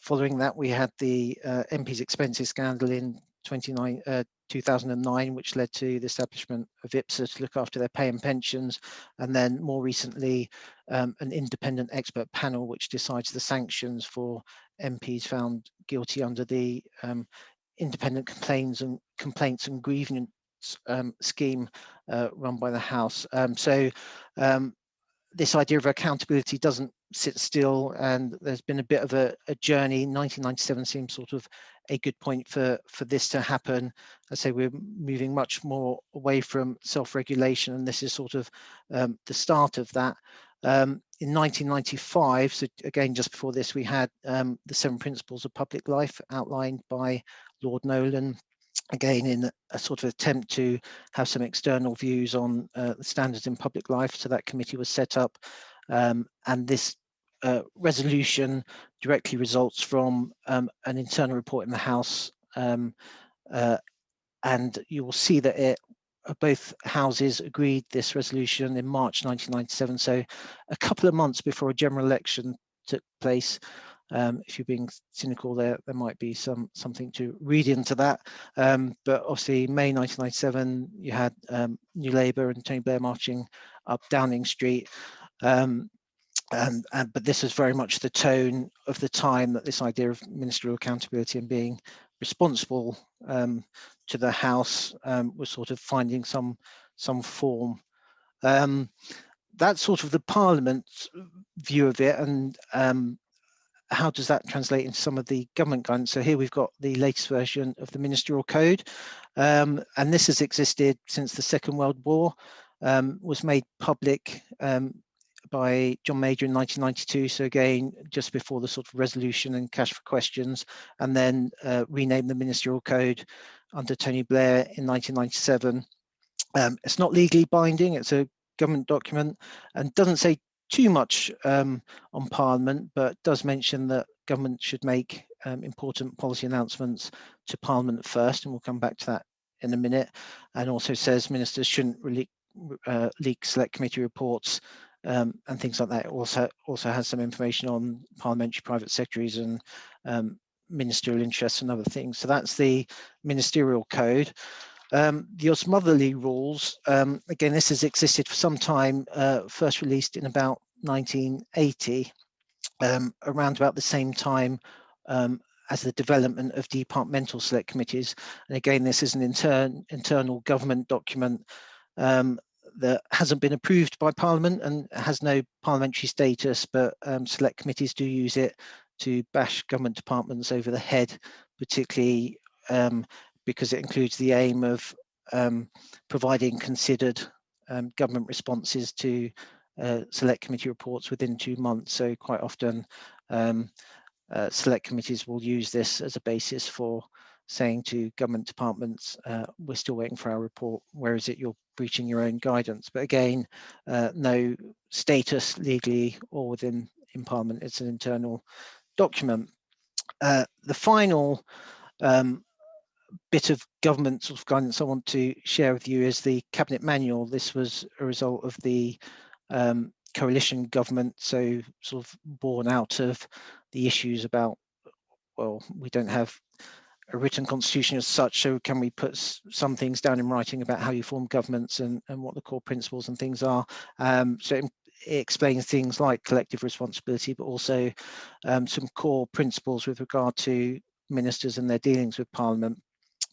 Following that, we had the MPs expenses scandal in 2009, which led to the establishment of IPSA to look after their pay and pensions, and then more recently an independent expert panel which decides the sanctions for MPs found guilty under the independent complaints and grievance scheme run by the House. This idea of accountability doesn't sit still, and there's been a bit of a journey. 1997 seems sort of a good point for this to happen. I say we're moving much more away from self-regulation, and this is sort of the start of that. In 1995, so again just before this, we had the 7 Principles of Public Life outlined by Lord Nolan, again in a sort of attempt to have some external views on the standards in public life. So that committee was set up, and this resolution directly results from an internal report in the House, and you will see that both houses agreed this resolution in March 1997, so a couple of months before a general election took place. If you're being cynical, there might be something to read into that. But obviously, May 1997, you had New Labour and Tony Blair marching up Downing Street. But this was very much the tone of the time, that this idea of ministerial accountability and being responsible to the House was sort of finding some form. That's sort of the Parliament's view of it, and how does that translate into some of the government guidance? So here we've got the latest version of the Ministerial Code, and this has existed since the Second World War, was made public by John Major in 1992. So again, just before the sort of resolution and cash for questions, and then renamed the Ministerial Code under Tony Blair in 1997. It's not legally binding, it's a government document and doesn't say too much on Parliament, but does mention that government should make important policy announcements to Parliament first, and we'll come back to that in a minute, and also says ministers shouldn't leak select committee reports and things like that. It also has some information on parliamentary private secretaries and ministerial interests and other things. So that's the Ministerial Code. The Osmotherly rules, again, this has existed for some time, first released in about 1980, around about the same time as the development of departmental select committees. And again, this is an internal government document that hasn't been approved by Parliament and has no parliamentary status, but select committees do use it to bash government departments over the head, particularly because it includes the aim of providing considered government responses to select committee reports within 2 months. So quite often select committees will use this as a basis for saying to government departments, we're still waiting for our report, where is it you're breaching your own guidance? But again, no status legally or within in Parliament, it's an internal document. The final bit of government sort of guidance I want to share with you is the Cabinet Manual. This was a result of the coalition government, so sort of born out of the issues about, well, we don't have a written constitution as such, so can we put some things down in writing about how you form governments and what the core principles and things are. So it explains things like collective responsibility, but also some core principles with regard to ministers and their dealings with Parliament.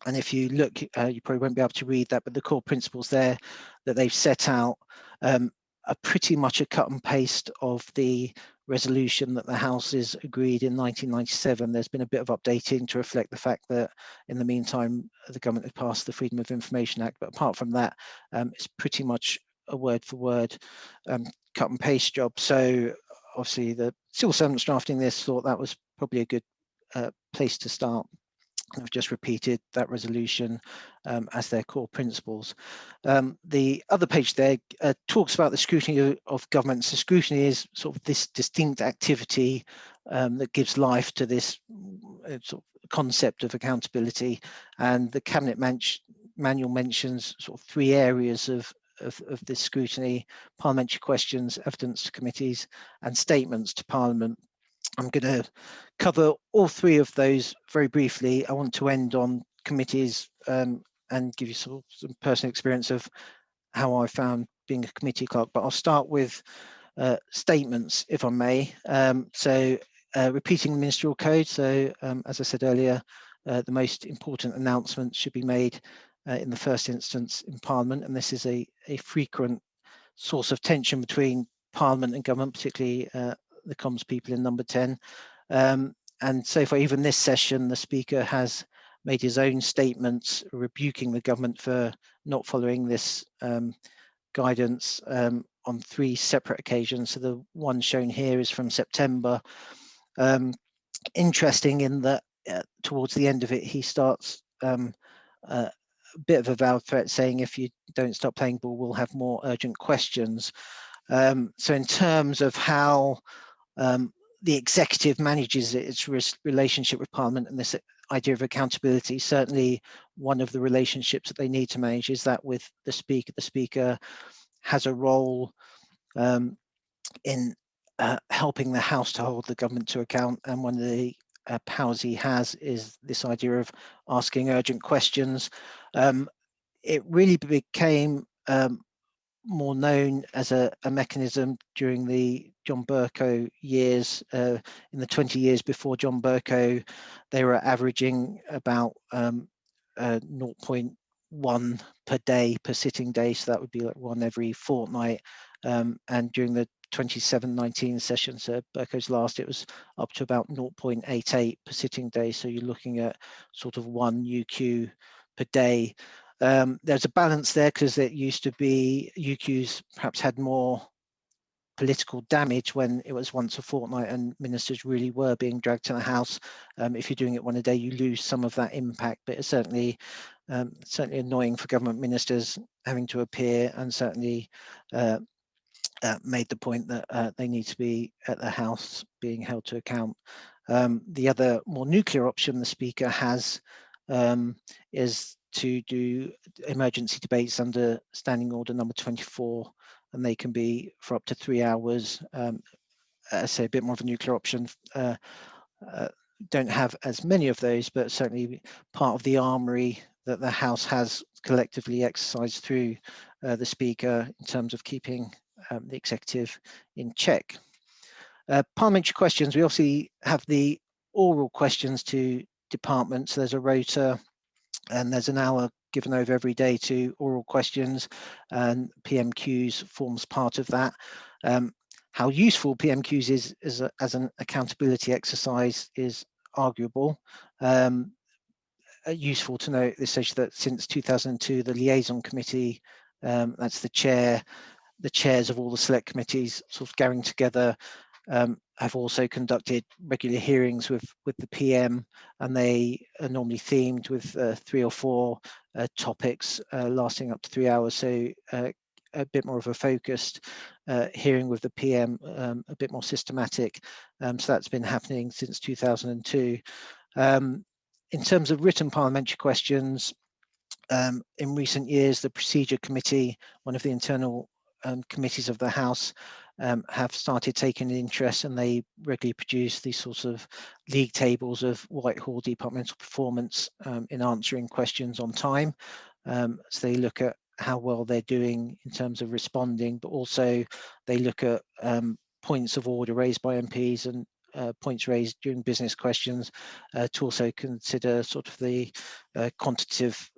And if you look, you probably won't be able to read that, but the core principles there that they've set out are pretty much a cut and paste of the resolution that the House has agreed in 1997. There's been a bit of updating to reflect the fact that in the meantime, the government had passed the Freedom of Information Act. But apart from that, it's pretty much a word for word cut and paste job. So obviously the civil servants drafting this thought that was probably a good place to start. I've just repeated that resolution as their core principles. The other page there talks about the scrutiny of government. So scrutiny is sort of this distinct activity that gives life to this sort of concept of accountability. And the Cabinet Manual mentions sort of 3 areas of this scrutiny: parliamentary questions, evidence to committees, and statements to Parliament. I'm going to cover all 3 of those very briefly. I want to end on committees and give you some personal experience of how I found being a committee clerk, but I'll start with statements, if I may. Repeating the Ministerial Code. So as I said earlier, the most important announcements should be made in the first instance in Parliament, and this is a frequent source of tension between Parliament and government, particularly the comms people in number 10. And so for even this session, the Speaker has made his own statements rebuking the government for not following this guidance on 3 separate occasions. So the one shown here is from September. Interesting in that towards the end of it, he starts a bit of a veiled threat saying, if you don't stop playing ball, we'll have more urgent questions. So in terms of how the executive manages its relationship with Parliament and this idea of accountability, certainly one of the relationships that they need to manage is that with the Speaker. The Speaker has a role in helping the House to hold the government to account, and one of the powers he has is this idea of asking urgent questions. It really became more known as a mechanism during the John Bercow years. In the 20 years before John Bercow, they were averaging about 0.1 per day per sitting day, so that would be like 1 every fortnight. And during the 27-19 session, so Bercow's last, it was up to about 0.88 per sitting day. So you're looking at sort of 1 UQ per day. There's a balance there because it used to be UQs perhaps had more political damage when it was once a fortnight and ministers really were being dragged to the House. If you're doing it one a day, you lose some of that impact, but it's certainly annoying for government ministers having to appear, and certainly made the point that they need to be at the House being held to account. The other more nuclear option the Speaker has is to do emergency debates under Standing Order number 24, and they can be for up to 3 hours. I say a bit more of a nuclear option. Don't have as many of those, but certainly part of the armoury that the House has collectively exercised through the Speaker in terms of keeping the executive in check. Parliamentary questions, we obviously have the oral questions to departments. There's a rota and there's an hour given over every day to oral questions, and PMQs forms part of that. How useful PMQs is as an accountability exercise is arguable. Useful to note at this stage that since 2002, the liaison committee, that's the chairs of all the select committees sort of gathering together, have also conducted regular hearings with the PM, and they are normally themed with 3 or 4 topics lasting up to 3 hours. So a bit more of a focused hearing with the PM, a bit more systematic. So that's been happening since 2002. In terms of written parliamentary questions, in recent years, the Procedure Committee, one of the internal committees of the House, have started taking an interest, and they regularly produce these sorts of league tables of Whitehall departmental performance in answering questions on time. So they look at how well they're doing in terms of responding, but also they look at points of order raised by MPs and points raised during business questions to also consider sort of the quantitative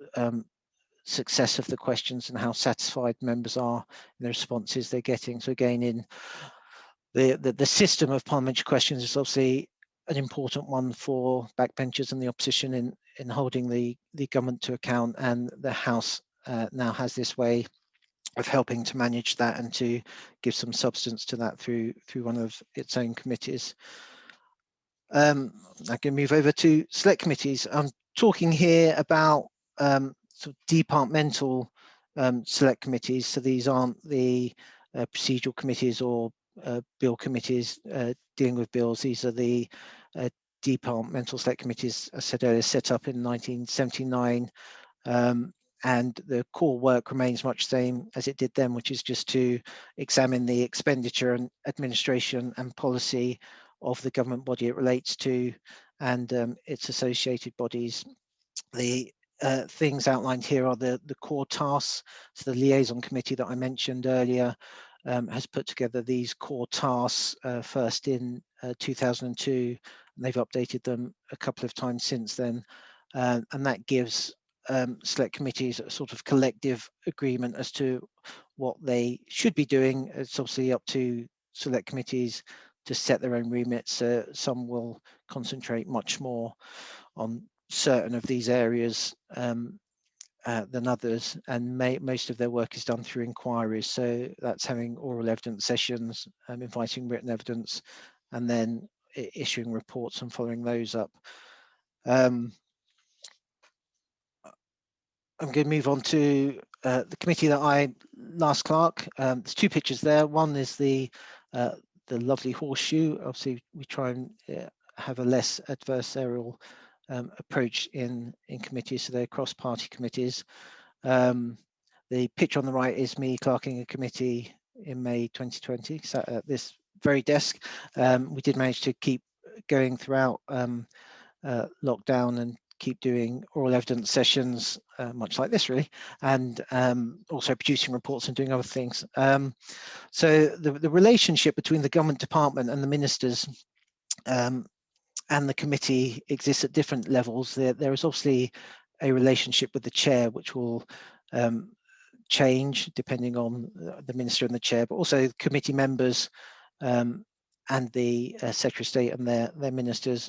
success of the questions and how satisfied members are in the responses they're getting. So again, in the system of parliamentary questions is obviously an important one for backbenchers and the opposition in holding the government to account, and the House now has this way of helping to manage that and to give some substance to that through one of its own committees. I can move over to select committees. I'm talking here about sort of departmental select committees. So these aren't the procedural committees or bill committees dealing with bills. These are the departmental select committees, as I said earlier, set up in 1979. And the core work remains much the same as it did then, which is just to examine the expenditure and administration and policy of the government body it relates to and its associated bodies. The things outlined here are the core tasks. So the liaison committee that I mentioned earlier has put together these core tasks first in 2002, and they've updated them a couple of times since then. And that gives select committees a sort of collective agreement as to what they should be doing. It's obviously up to select committees to set their own remits. Some will concentrate much more on certain of these areas than others, and most of their work is done through inquiries. So that's having oral evidence sessions, inviting written evidence, and then issuing reports and following those up. I'm going to move on to the committee that I last clerk. There's 2 pictures there. One is the lovely horseshoe. Obviously, we try and have a less adversarial approach in committees, so they're cross-party committees. The picture on the right is me clerking a committee in May 2020, sat at this very desk. We did manage to keep going throughout lockdown and keep doing oral evidence sessions, much like this really, and also producing reports and doing other things. So the relationship between the government department and the ministers and the committee exists at different levels. There is obviously a relationship with the chair, which will change depending on the minister and the chair, but also committee members and the Secretary of State and their ministers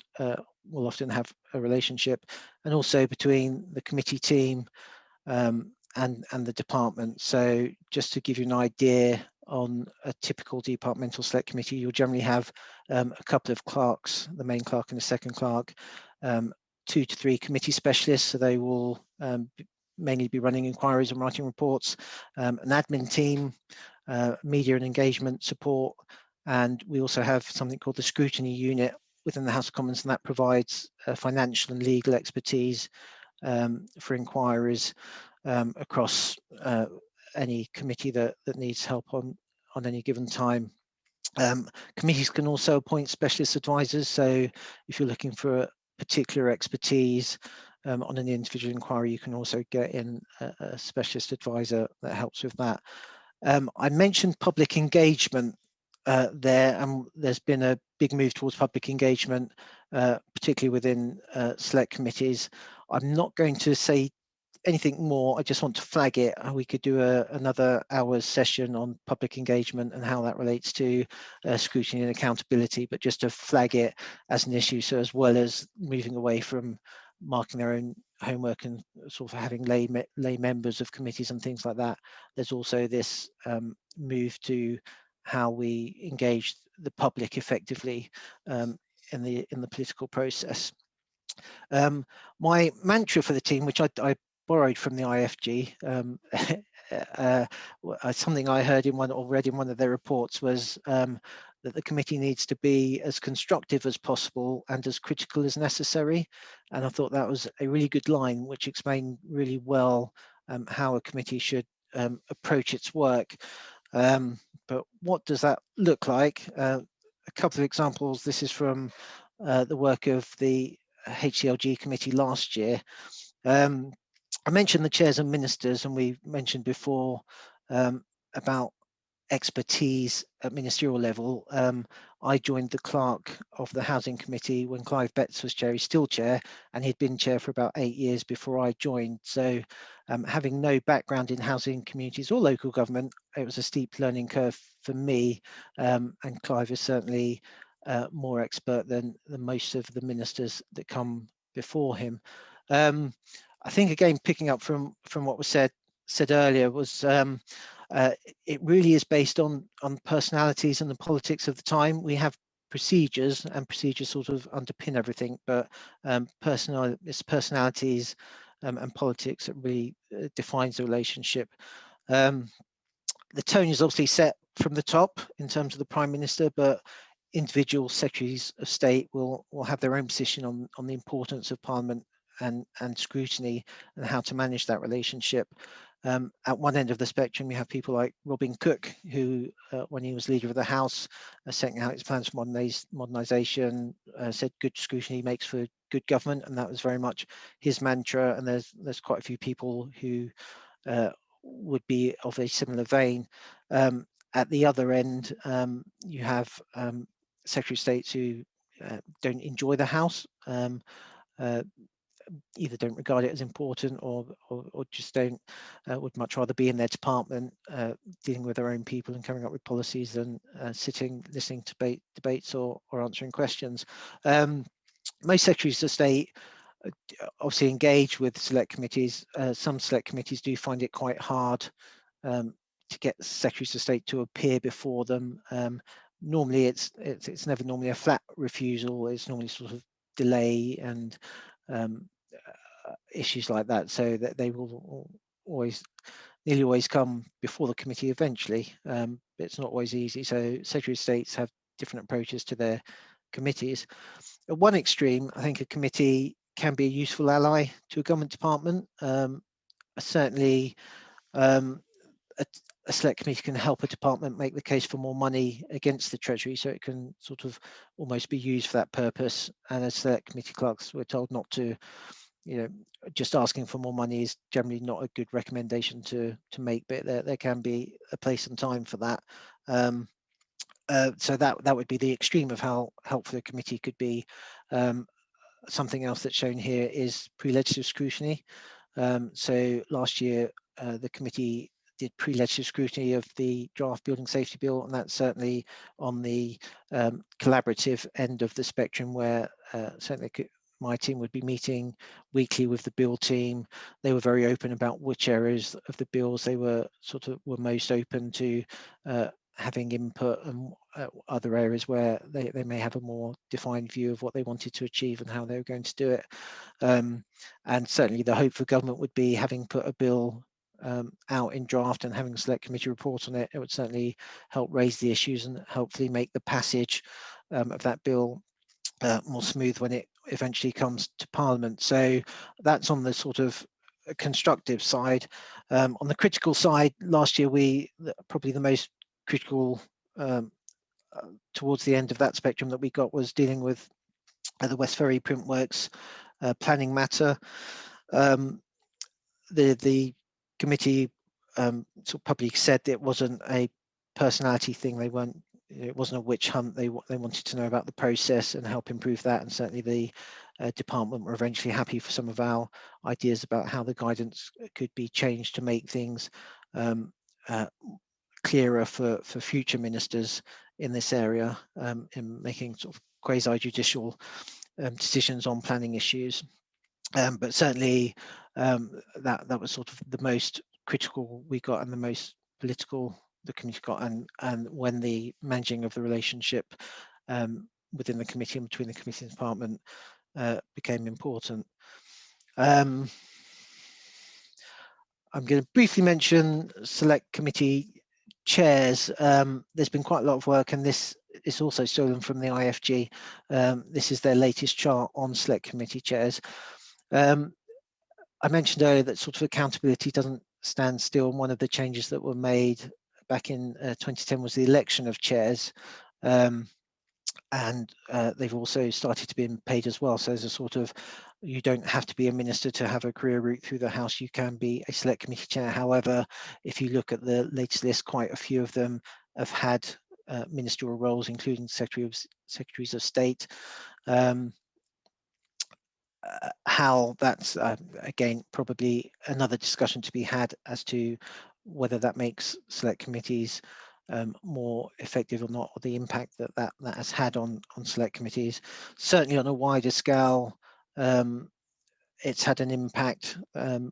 will often have a relationship, and also between the committee team and the department. So just to give you an idea on a typical departmental select committee, you'll generally have a couple of clerks, the main clerk and the second clerk, 2 to 3 committee specialists, so they will mainly be running inquiries and writing reports, an admin team, media and engagement support, and we also have something called the scrutiny unit within the House of Commons, and that provides financial and legal expertise for inquiries across any committee that needs help on any given time. Committees can also appoint specialist advisors, so if you're looking for a particular expertise on an individual inquiry, you can also get in a specialist advisor that helps with that. I mentioned public engagement there, and there's been a big move towards public engagement, particularly within select committees. I'm not going to say anything more. I just want to flag it. We could do another hour's session on public engagement and how that relates to scrutiny and accountability, but just to flag it as an issue. So as well as moving away from marking their own homework and sort of having lay members of committees and things like that, there's also this move to how we engage the public effectively in the political process. My mantra for the team, which I borrowed from the IFG, something I heard read in one of their reports, was that the committee needs to be as constructive as possible and as critical as necessary. And I thought that was a really good line, which explained really well how a committee should approach its work. But what does that look like? A couple of examples. This is from the work of the HCLG committee last year. I mentioned the chairs and ministers, and we mentioned before about expertise at ministerial level. I joined the clerk of the housing committee when Clive Betts was chair. He's still chair, and he'd been chair for about 8 years before I joined. So having no background in housing communities or local government, it was a steep learning curve for me, and Clive is certainly more expert than most of the ministers that come before him. I think, again, picking up from what was said earlier, was it really is based on personalities and the politics of the time. We have procedures, and procedures sort of underpin everything, but it's personalities and politics that really defines the relationship. The tone is obviously set from the top in terms of the Prime Minister, but individual secretaries of state will have their own position on the importance of Parliament and scrutiny and how to manage that relationship. At one end of the spectrum, you have people like Robin Cook, who, when he was leader of the House, setting out his plans for modernisation, said good scrutiny makes for good government, and that was very much his mantra. And there's quite a few people who would be of a similar vein. At the other end, you have Secretary of States who don't enjoy the House, either don't regard it as important or just don't would much rather be in their department dealing with their own people and coming up with policies than sitting listening to debates or answering questions. Most secretaries of state obviously engage with select committees. Some select committees do find it quite hard to get secretaries of state to appear before them. Normally it's never normally a flat refusal. It's normally sort of delay and issues like that, so that they will nearly always come before the committee eventually. It's not always easy, so Secretary of States have different approaches to their committees. At one extreme, I think a committee can be a useful ally to a government department. Certainly a select committee can help a department make the case for more money against the Treasury, so it can sort of almost be used for that purpose. And as select committee clerks, we're told not to, just asking for more money is generally not a good recommendation to make, but there can be a place and time for that. So that would be the extreme of how helpful a committee could be. Something else that's shown here is pre-legislative scrutiny. So last year, the committee did pre-legislative scrutiny of the draft building safety bill, and that's certainly on the collaborative end of the spectrum, where certainly my team would be meeting weekly with the bill team. They were very open about which areas of the bills they were most open to having input, and other areas where they may have a more defined view of what they wanted to achieve and how they were going to do it. And certainly the hope for government would be, having put a bill out in draft and having a select committee report on it, it would certainly help raise the issues and hopefully make the passage of that bill more smooth when it eventually comes to Parliament. So that's on the sort of constructive side. On the critical side, last year probably the most critical towards the end of that spectrum that we got was dealing with the West Ferry Printworks planning matter. The committee sort of publicly said that it wasn't a personality thing. It wasn't a witch hunt. They wanted to know about the process and help improve that. And certainly the department were eventually happy for some of our ideas about how the guidance could be changed to make things clearer for future ministers in this area, in making sort of quasi-judicial decisions on planning issues. But certainly that was sort of the most critical we got, and the most political the committee got, and when the managing of the relationship within the committee and between the committee and department became important. I'm going to briefly mention select committee chairs. There's been quite a lot of work, and this is also stolen from the IFG. This is their latest chart on select committee chairs. I mentioned earlier that sort of accountability doesn't stand still, and one of the changes that were made back in 2010 was the election of chairs, and they've also started to be paid as well. So there's a sort of, you don't have to be a minister to have a career route through the House. You can be a select committee chair. However, if you look at the latest list, quite a few of them have had ministerial roles, including secretaries of state. How that's again probably another discussion to be had as to whether that makes select committees more effective or not, or the impact that has had on select committees. Certainly on a wider scale, it's had an impact. The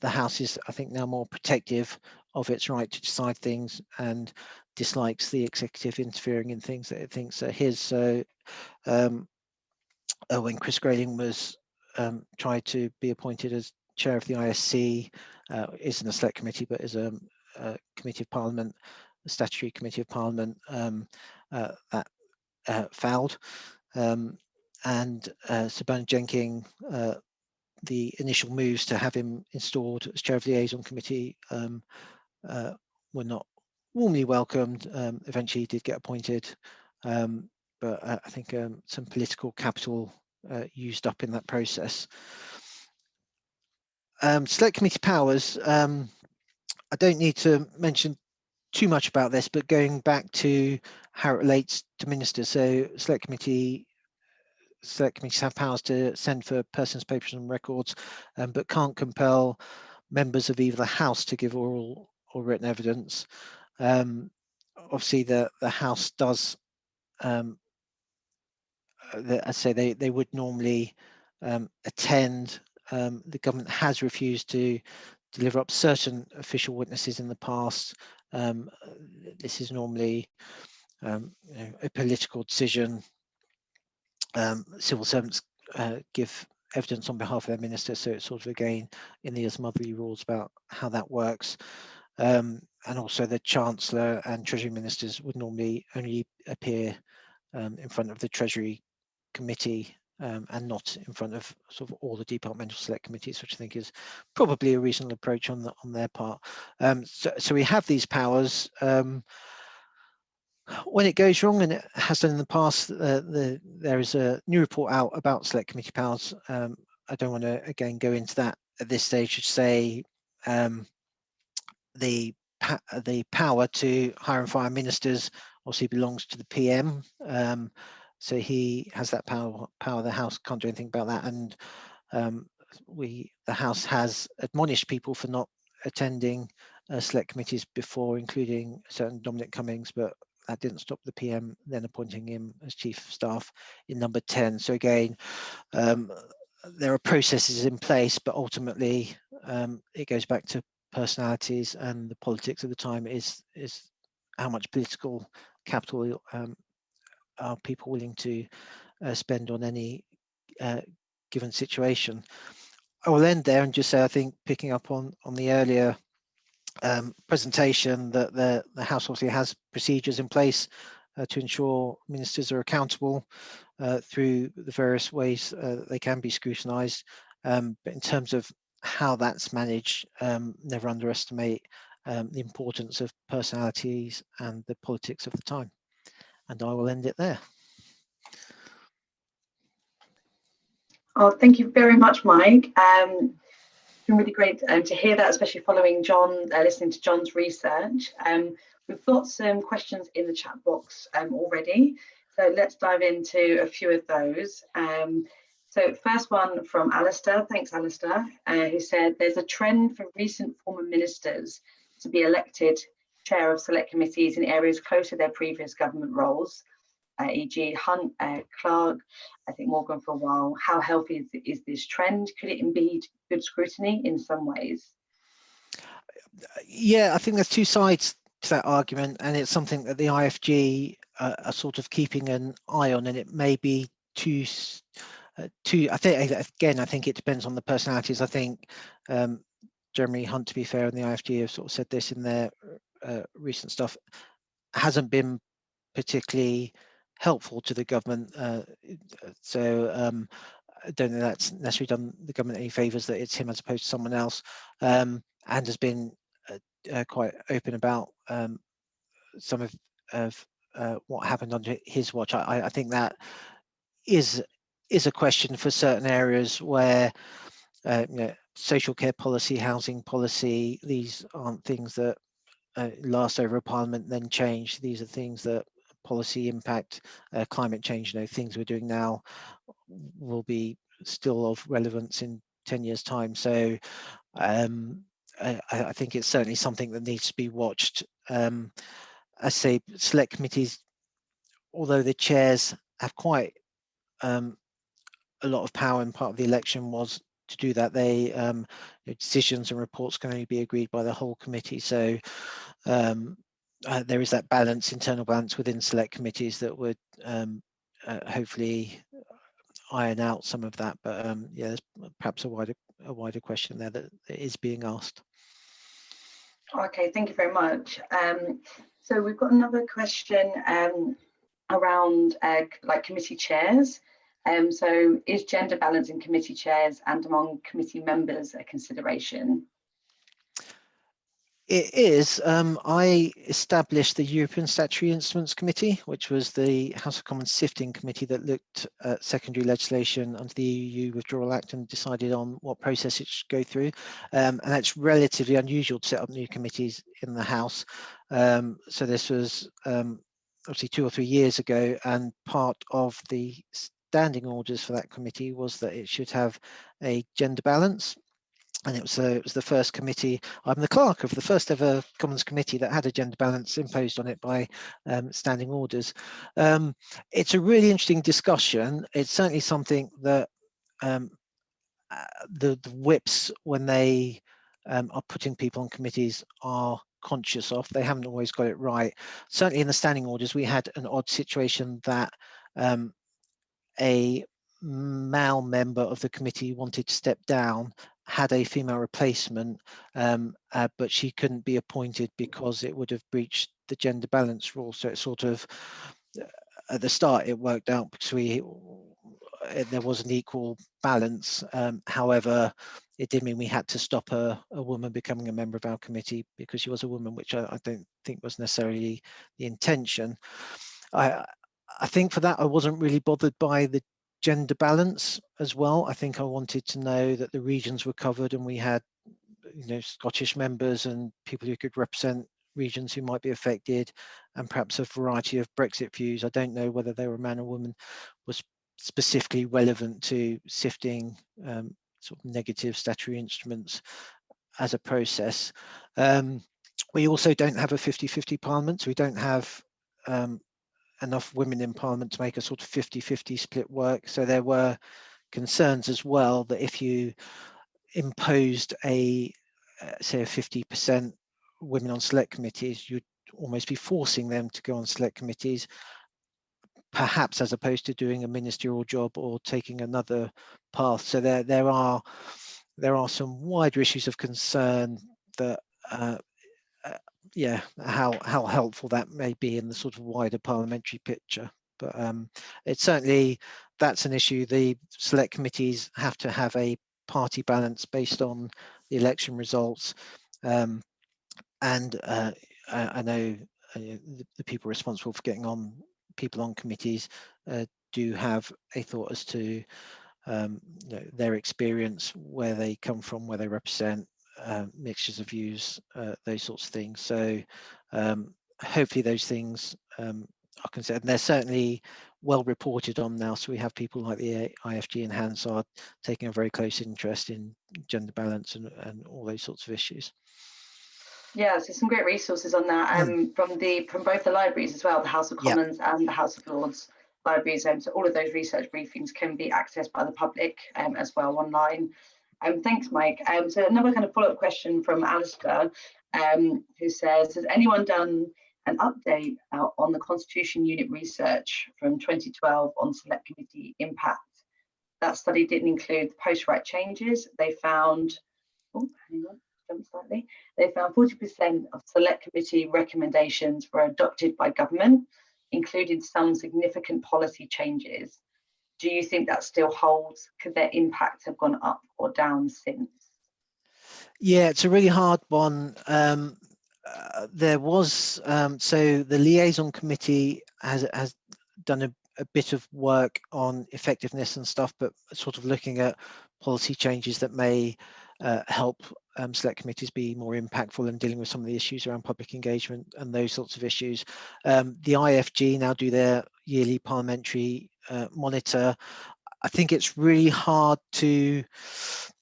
House is, I think, now more protective of its right to decide things and dislikes the executive interfering in things that it thinks are his. So when Chris Grayling was tried to be appointed as chair of the ISC, isn't a select committee, but is a committee of Parliament, a statutory committee of Parliament, that fouled. And Sir Bernard Jenking, the initial moves to have him installed as chair of the liaison committee were not warmly welcomed. Eventually he did get appointed, but I think some political capital used up in that process. Select committee powers, I don't need to mention too much about this, but going back to how it relates to ministers. So select committees have powers to send for persons, papers and records, but can't compel members of either the House to give oral or written evidence. Obviously the House does, I say they would normally attend. The government has refused to deliver up certain official witnesses in the past. This is normally a political decision. Civil servants give evidence on behalf of their minister, so it's sort of again in the motherly rules about how that works. And also the Chancellor and Treasury ministers would normally only appear in front of the Treasury Committee and not in front of sort of all the departmental select committees, which I think is probably a reasonable approach on their part. So we have these powers. When it goes wrong, and it has done in the past, there is a new report out about select committee powers. I don't want to again go into that at this stage. To say the power to hire and fire ministers obviously belongs to the PM. So he has that power. The House can't do anything about that, and the House has admonished people for not attending select committees before, including certain Dominic Cummings, but that didn't stop the PM then appointing him as Chief of Staff in number 10. So again, there are processes in place, but ultimately it goes back to personalities, and the politics of the time is how much political capital are people willing to spend on any given situation. I will end there and just say, I think, picking up on the earlier presentation, that the House obviously has procedures in place to ensure ministers are accountable through the various ways they can be scrutinised. But in terms of how that's managed, never underestimate the importance of personalities and the politics of the time. And I will end it there. Oh, thank you very much, Mike. It's been really great to hear that, especially following John, listening to John's research. We've got some questions in the chat box already, so let's dive into a few of those. So first one from Alistair, thanks Alistair, who said there's a trend for recent former ministers to be elected chair of select committees in areas close to their previous government roles, e.g. Hunt, Clark, I think Morgan for a while. How healthy is this trend? Could it impede good scrutiny in some ways? Yeah, I think there's two sides to that argument, and it's something that the IFG are sort of keeping an eye on, and it may be too I think it depends on the personalities. I think Jeremy Hunt, to be fair, and the IFG have sort of said this in their recent stuff, hasn't been particularly helpful to the government. So I don't think that's necessarily done the government any favours that it's him as opposed to someone else, and has been quite open about some of what happened under his watch. I think that is a question for certain areas where social care policy, housing policy, these aren't things that last over a parliament then change. These are things that policy impact, climate change, things we're doing now will be still of relevance in 10 years time. So I think it's certainly something that needs to be watched. I say select committees, although the chairs have quite a lot of power, and part of the election was to do that, they decisions and reports can only be agreed by the whole committee. So there is that balance, internal balance within select committees that would hopefully iron out some of that. But yeah, there's perhaps a wider question there that is being asked. Okay, thank you very much. So we've got another question around like committee chairs. So is gender balance in committee chairs and among committee members a consideration? It is. I established the European Statutory Instruments Committee, which was the House of Commons sifting committee that looked at secondary legislation under the EU Withdrawal Act and decided on what process it should go through. And that's relatively unusual to set up new committees in the House. So this was obviously 2 or 3 years ago, and part of the standing orders for that committee was that it should have a gender balance. And it was the first committee. I'm the clerk of the first ever Commons committee that had a gender balance imposed on it by standing orders. It's a really interesting discussion. It's certainly something that the whips, when they are putting people on committees, are conscious of. They haven't always got it right. Certainly in the standing orders, we had an odd situation that a male member of the committee wanted to step down, had a female replacement, but she couldn't be appointed because it would have breached the gender balance rule. So it sort of, at the start, it worked out because there was an equal balance. However, it did mean we had to stop a woman becoming a member of our committee because she was a woman, which I don't think was necessarily the intention. I think for that, I wasn't really bothered by the gender balance as well. I think I wanted to know that the regions were covered, and we had, Scottish members and people who could represent regions who might be affected, and perhaps a variety of Brexit views. I don't know whether they were man or woman was specifically relevant to sifting sort of negative statutory instruments as a process. We also don't have a 50-50 parliament, so we don't have enough women in Parliament to make a sort of 50-50 split work. So there were concerns as well that if you imposed say a 50% women on select committees, you'd almost be forcing them to go on select committees, perhaps as opposed to doing a ministerial job or taking another path. So there are some wider issues of concern that yeah, how helpful that may be in the sort of wider parliamentary picture. But it's certainly, that's an issue. The select committees have to have a party balance based on the election results. And I know the people responsible for getting on people on committees do have a thought as to their experience, where they come from, where they represent, mixtures of views, those sorts of things. So hopefully those things are considered. And they're certainly well reported on now. So we have people like the IFG and Hansard taking a very close interest in gender balance and all those sorts of issues. Yeah, so some great resources on that from both the libraries as well, the House of Commons and the House of Lords libraries. So all of those research briefings can be accessed by the public as well online. Thanks, Mike. So another kind of follow-up question from Alistair, who says, has anyone done an update on the Constitution Unit research from 2012 on select committee impact? That study didn't include the post-right changes. They found, slightly. They found 40% of select committee recommendations were adopted by government, including some significant policy changes. Do you think that still holds? Could their impact have gone up or down since? Yeah, it's a really hard one. There was, so the liaison committee has done a bit of work on effectiveness and stuff, but sort of looking at policy changes that may help select committees be more impactful in dealing with some of the issues around public engagement and those sorts of issues. The IFG now do their yearly parliamentary monitor. I think it's really hard to,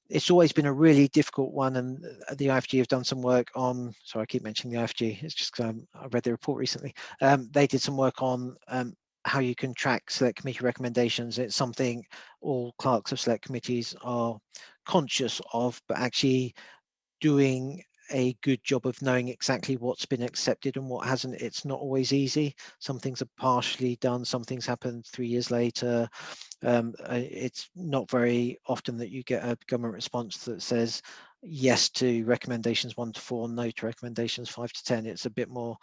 it's always been a really difficult one, and the IFG have done some work on, sorry, I keep mentioning the IFG, it's just because I read the report recently. They did some work on how you can track select committee recommendations. It's something all clerks of select committees are conscious of, but actually doing a good job of knowing exactly what's been accepted and what hasn't. It's not always easy. Some things are partially done, some things happen 3 years later. It's not very often that you get a government response that says yes to recommendations 1 to 4, no to recommendations 5 to 10. It's a bit more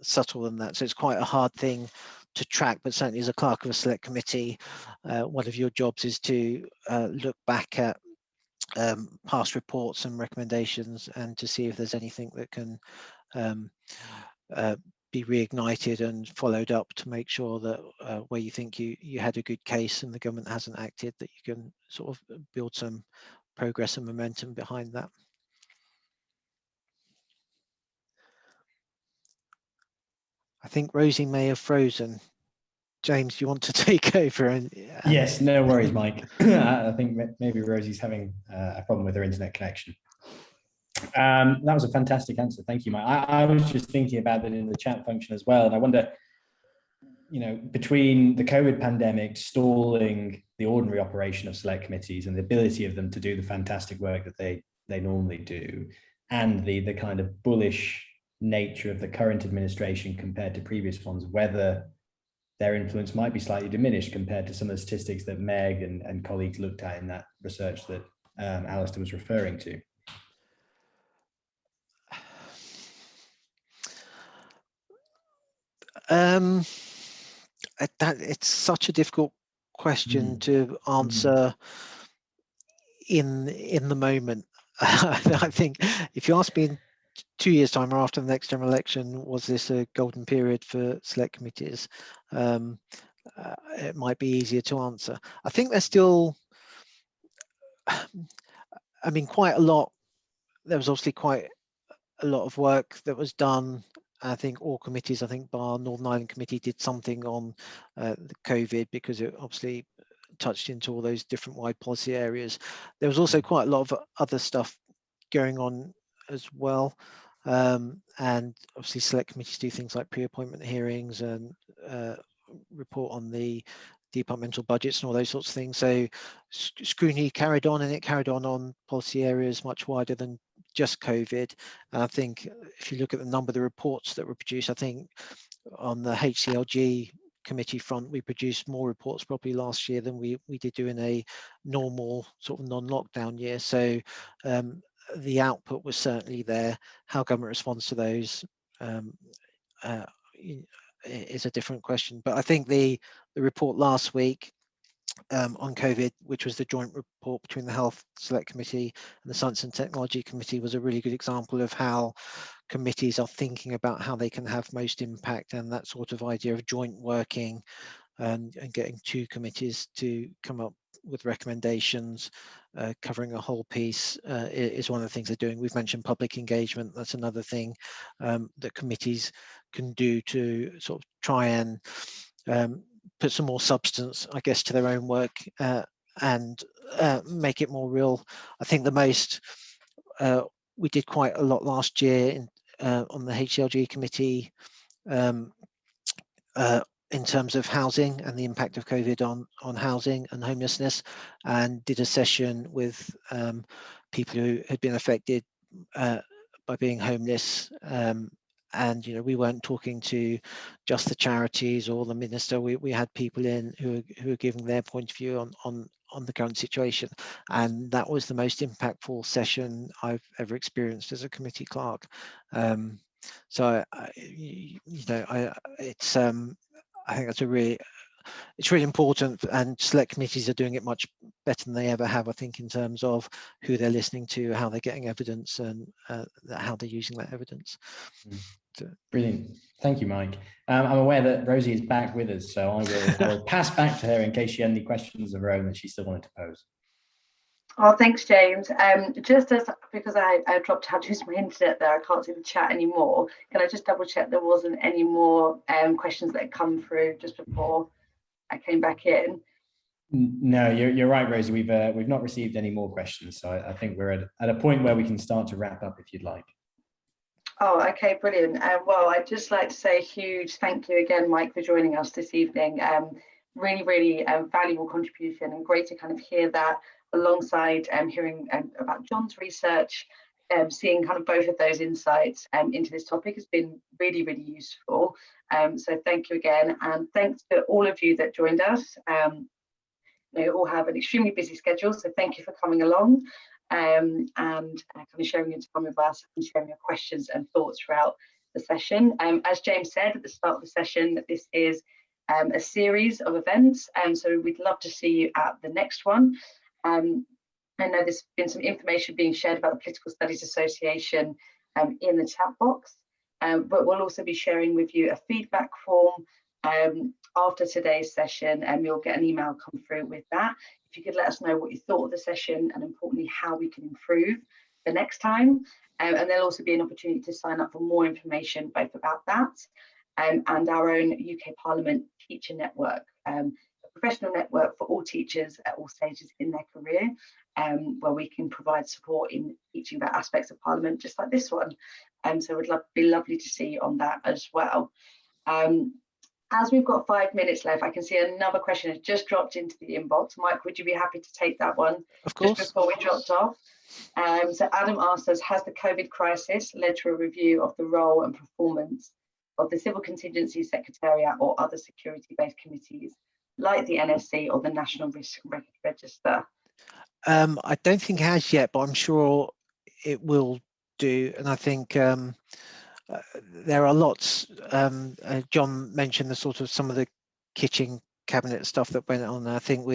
subtle than that. So it's quite a hard thing to track, but certainly as a clerk of a select committee, one of your jobs is to look back at past reports and recommendations and to see if there's anything that can be reignited and followed up to make sure that where you think you had a good case and the government hasn't acted, that you can sort of build some progress and momentum behind that. I think Rosie may have frozen. James, do you want to take over? And yes, no worries, Mike. I think maybe Rosie's having a problem with her internet connection. That was a fantastic answer. Thank you, Mike. I was just thinking about that in the chat function as well. And I wonder, you know, between the COVID pandemic stalling the ordinary operation of select committees and the ability of them to do the fantastic work that they normally do, and the kind of bullish nature of the current administration compared to previous ones, whether their influence might be slightly diminished compared to some of the statistics that Meg and colleagues looked at in that research that Alistair was referring to. It's such a difficult question to answer in the moment. I think if you ask me in 2 years' time or after the next general election, was this a golden period for select committees? It might be easier to answer. I think there's still, I mean, quite a lot. There was obviously quite a lot of work that was done. I think all committees, I think bar Northern Ireland Committee, did something on the COVID because it obviously touched into all those different wide policy areas. There was also quite a lot of other stuff going on as well. and obviously select committees do things like pre-appointment hearings and report on the departmental budgets and all those sorts of things. So scrutiny carried on, and it carried on policy areas much wider than just COVID. And I think if you look at the number of the reports that were produced, I think on the HCLG committee front, we produced more reports probably last year than we did do in a normal sort of non-lockdown year. So the output was certainly there. How government responds to those is a different question. But I think the report last week on COVID, which was the joint report between the Health Select Committee and the Science and Technology Committee, was a really good example of how committees are thinking about how they can have most impact, and that sort of idea of joint working and getting two committees to come up with recommendations covering a whole piece is one of the things they're doing. We've mentioned public engagement. That's another thing that committees can do to sort of try and put some more substance, I guess, to their own work and make it more real. I think the most we did quite a lot last year on the HCLG committee in terms of housing and the impact of COVID on housing and homelessness, and did a session with people who had been affected by being homeless. And we weren't talking to just the charities or the minister. We had people in who were giving their point of view on the current situation, and that was the most impactful session I've ever experienced as a committee clerk. So I think that's it's really important, and select committees are doing it much better than they ever have, I think, in terms of who they're listening to, how they're getting evidence, and how they're using that evidence. Brilliant. Thank you, Mike. I'm aware that Rosie is back with us, so I will pass back to her in case she had any questions of her own that she still wanted to pose. Oh, thanks, James. Just because I dropped out due to my internet there, I can't see the chat anymore. Can I just double check there wasn't any more questions that had come through just before I came back in? No, you're right, Rosie. We've not received any more questions, so I think we're at a point where we can start to wrap up if you'd like. Oh, okay, brilliant. Well, I'd just like to say a huge thank you again, Mike, for joining us this evening. Really, really valuable contribution, and great to kind of hear that alongside hearing about John's research. Seeing kind of both of those insights into this topic has been really, really useful. So thank you again, and thanks to all of you that joined us. You all have an extremely busy schedule, so thank you for coming along and kind of sharing your time with us and sharing your questions and thoughts throughout the session. As James said at the start of the session, this is a series of events, and so we'd love to see you at the next one. I know there's been some information being shared about the Political Studies Association in the chat box, but we'll also be sharing with you a feedback form after today's session, and you'll get an email come through with that. If you could let us know what you thought of the session, and importantly how we can improve the next time, and there'll also be an opportunity to sign up for more information both about that and our own UK Parliament Teacher Network, a professional network for all teachers at all stages in their career, where we can provide support in teaching about aspects of Parliament just like this one. So it would be lovely to see you on that as well. As we've got 5 minutes left, I can see another question has just dropped into the inbox. Mike, would you be happy to take that one? Of course. Just before we dropped off? So Adam asked us, has the COVID crisis led to a review of the role and performance of the Civil Contingency Secretariat or other security-based committees like the NSC or the National Risk Register? I don't think it has yet, but I'm sure it will do. And I think there are lots. John mentioned the sort of some of the kitchen cabinet stuff that went on. I think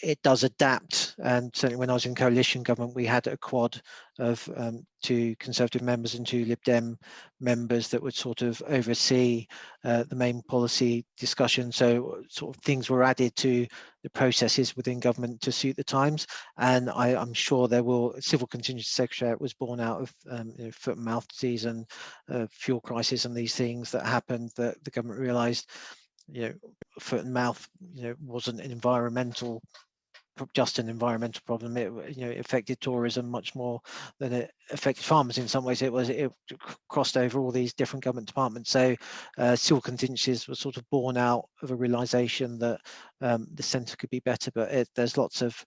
it does adapt, and certainly when I was in coalition government, we had a quad of 2 Conservative members and 2 Lib Dem members that would sort of oversee the main policy discussion. So sort of things were added to the processes within government to suit the times, and I'm sure there will. Civil Contingency Secretariat was born out of foot and mouth disease and fuel crisis and these things that happened, that the government realised foot and mouth wasn't an environmental just an environmental problem. It, you know, it affected tourism much more than it affected farmers. In some ways, it crossed over all these different government departments. So civil contingencies were sort of born out of a realization that the centre could be better, but there's lots of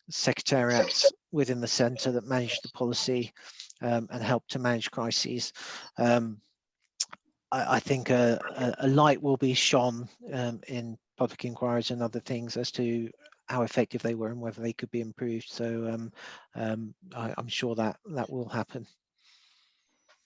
secretariats within the centre that manage the policy and help to manage crises. I think a light will be shone in public inquiries and other things as to how effective they were and whether they could be improved. So I'm sure that will happen.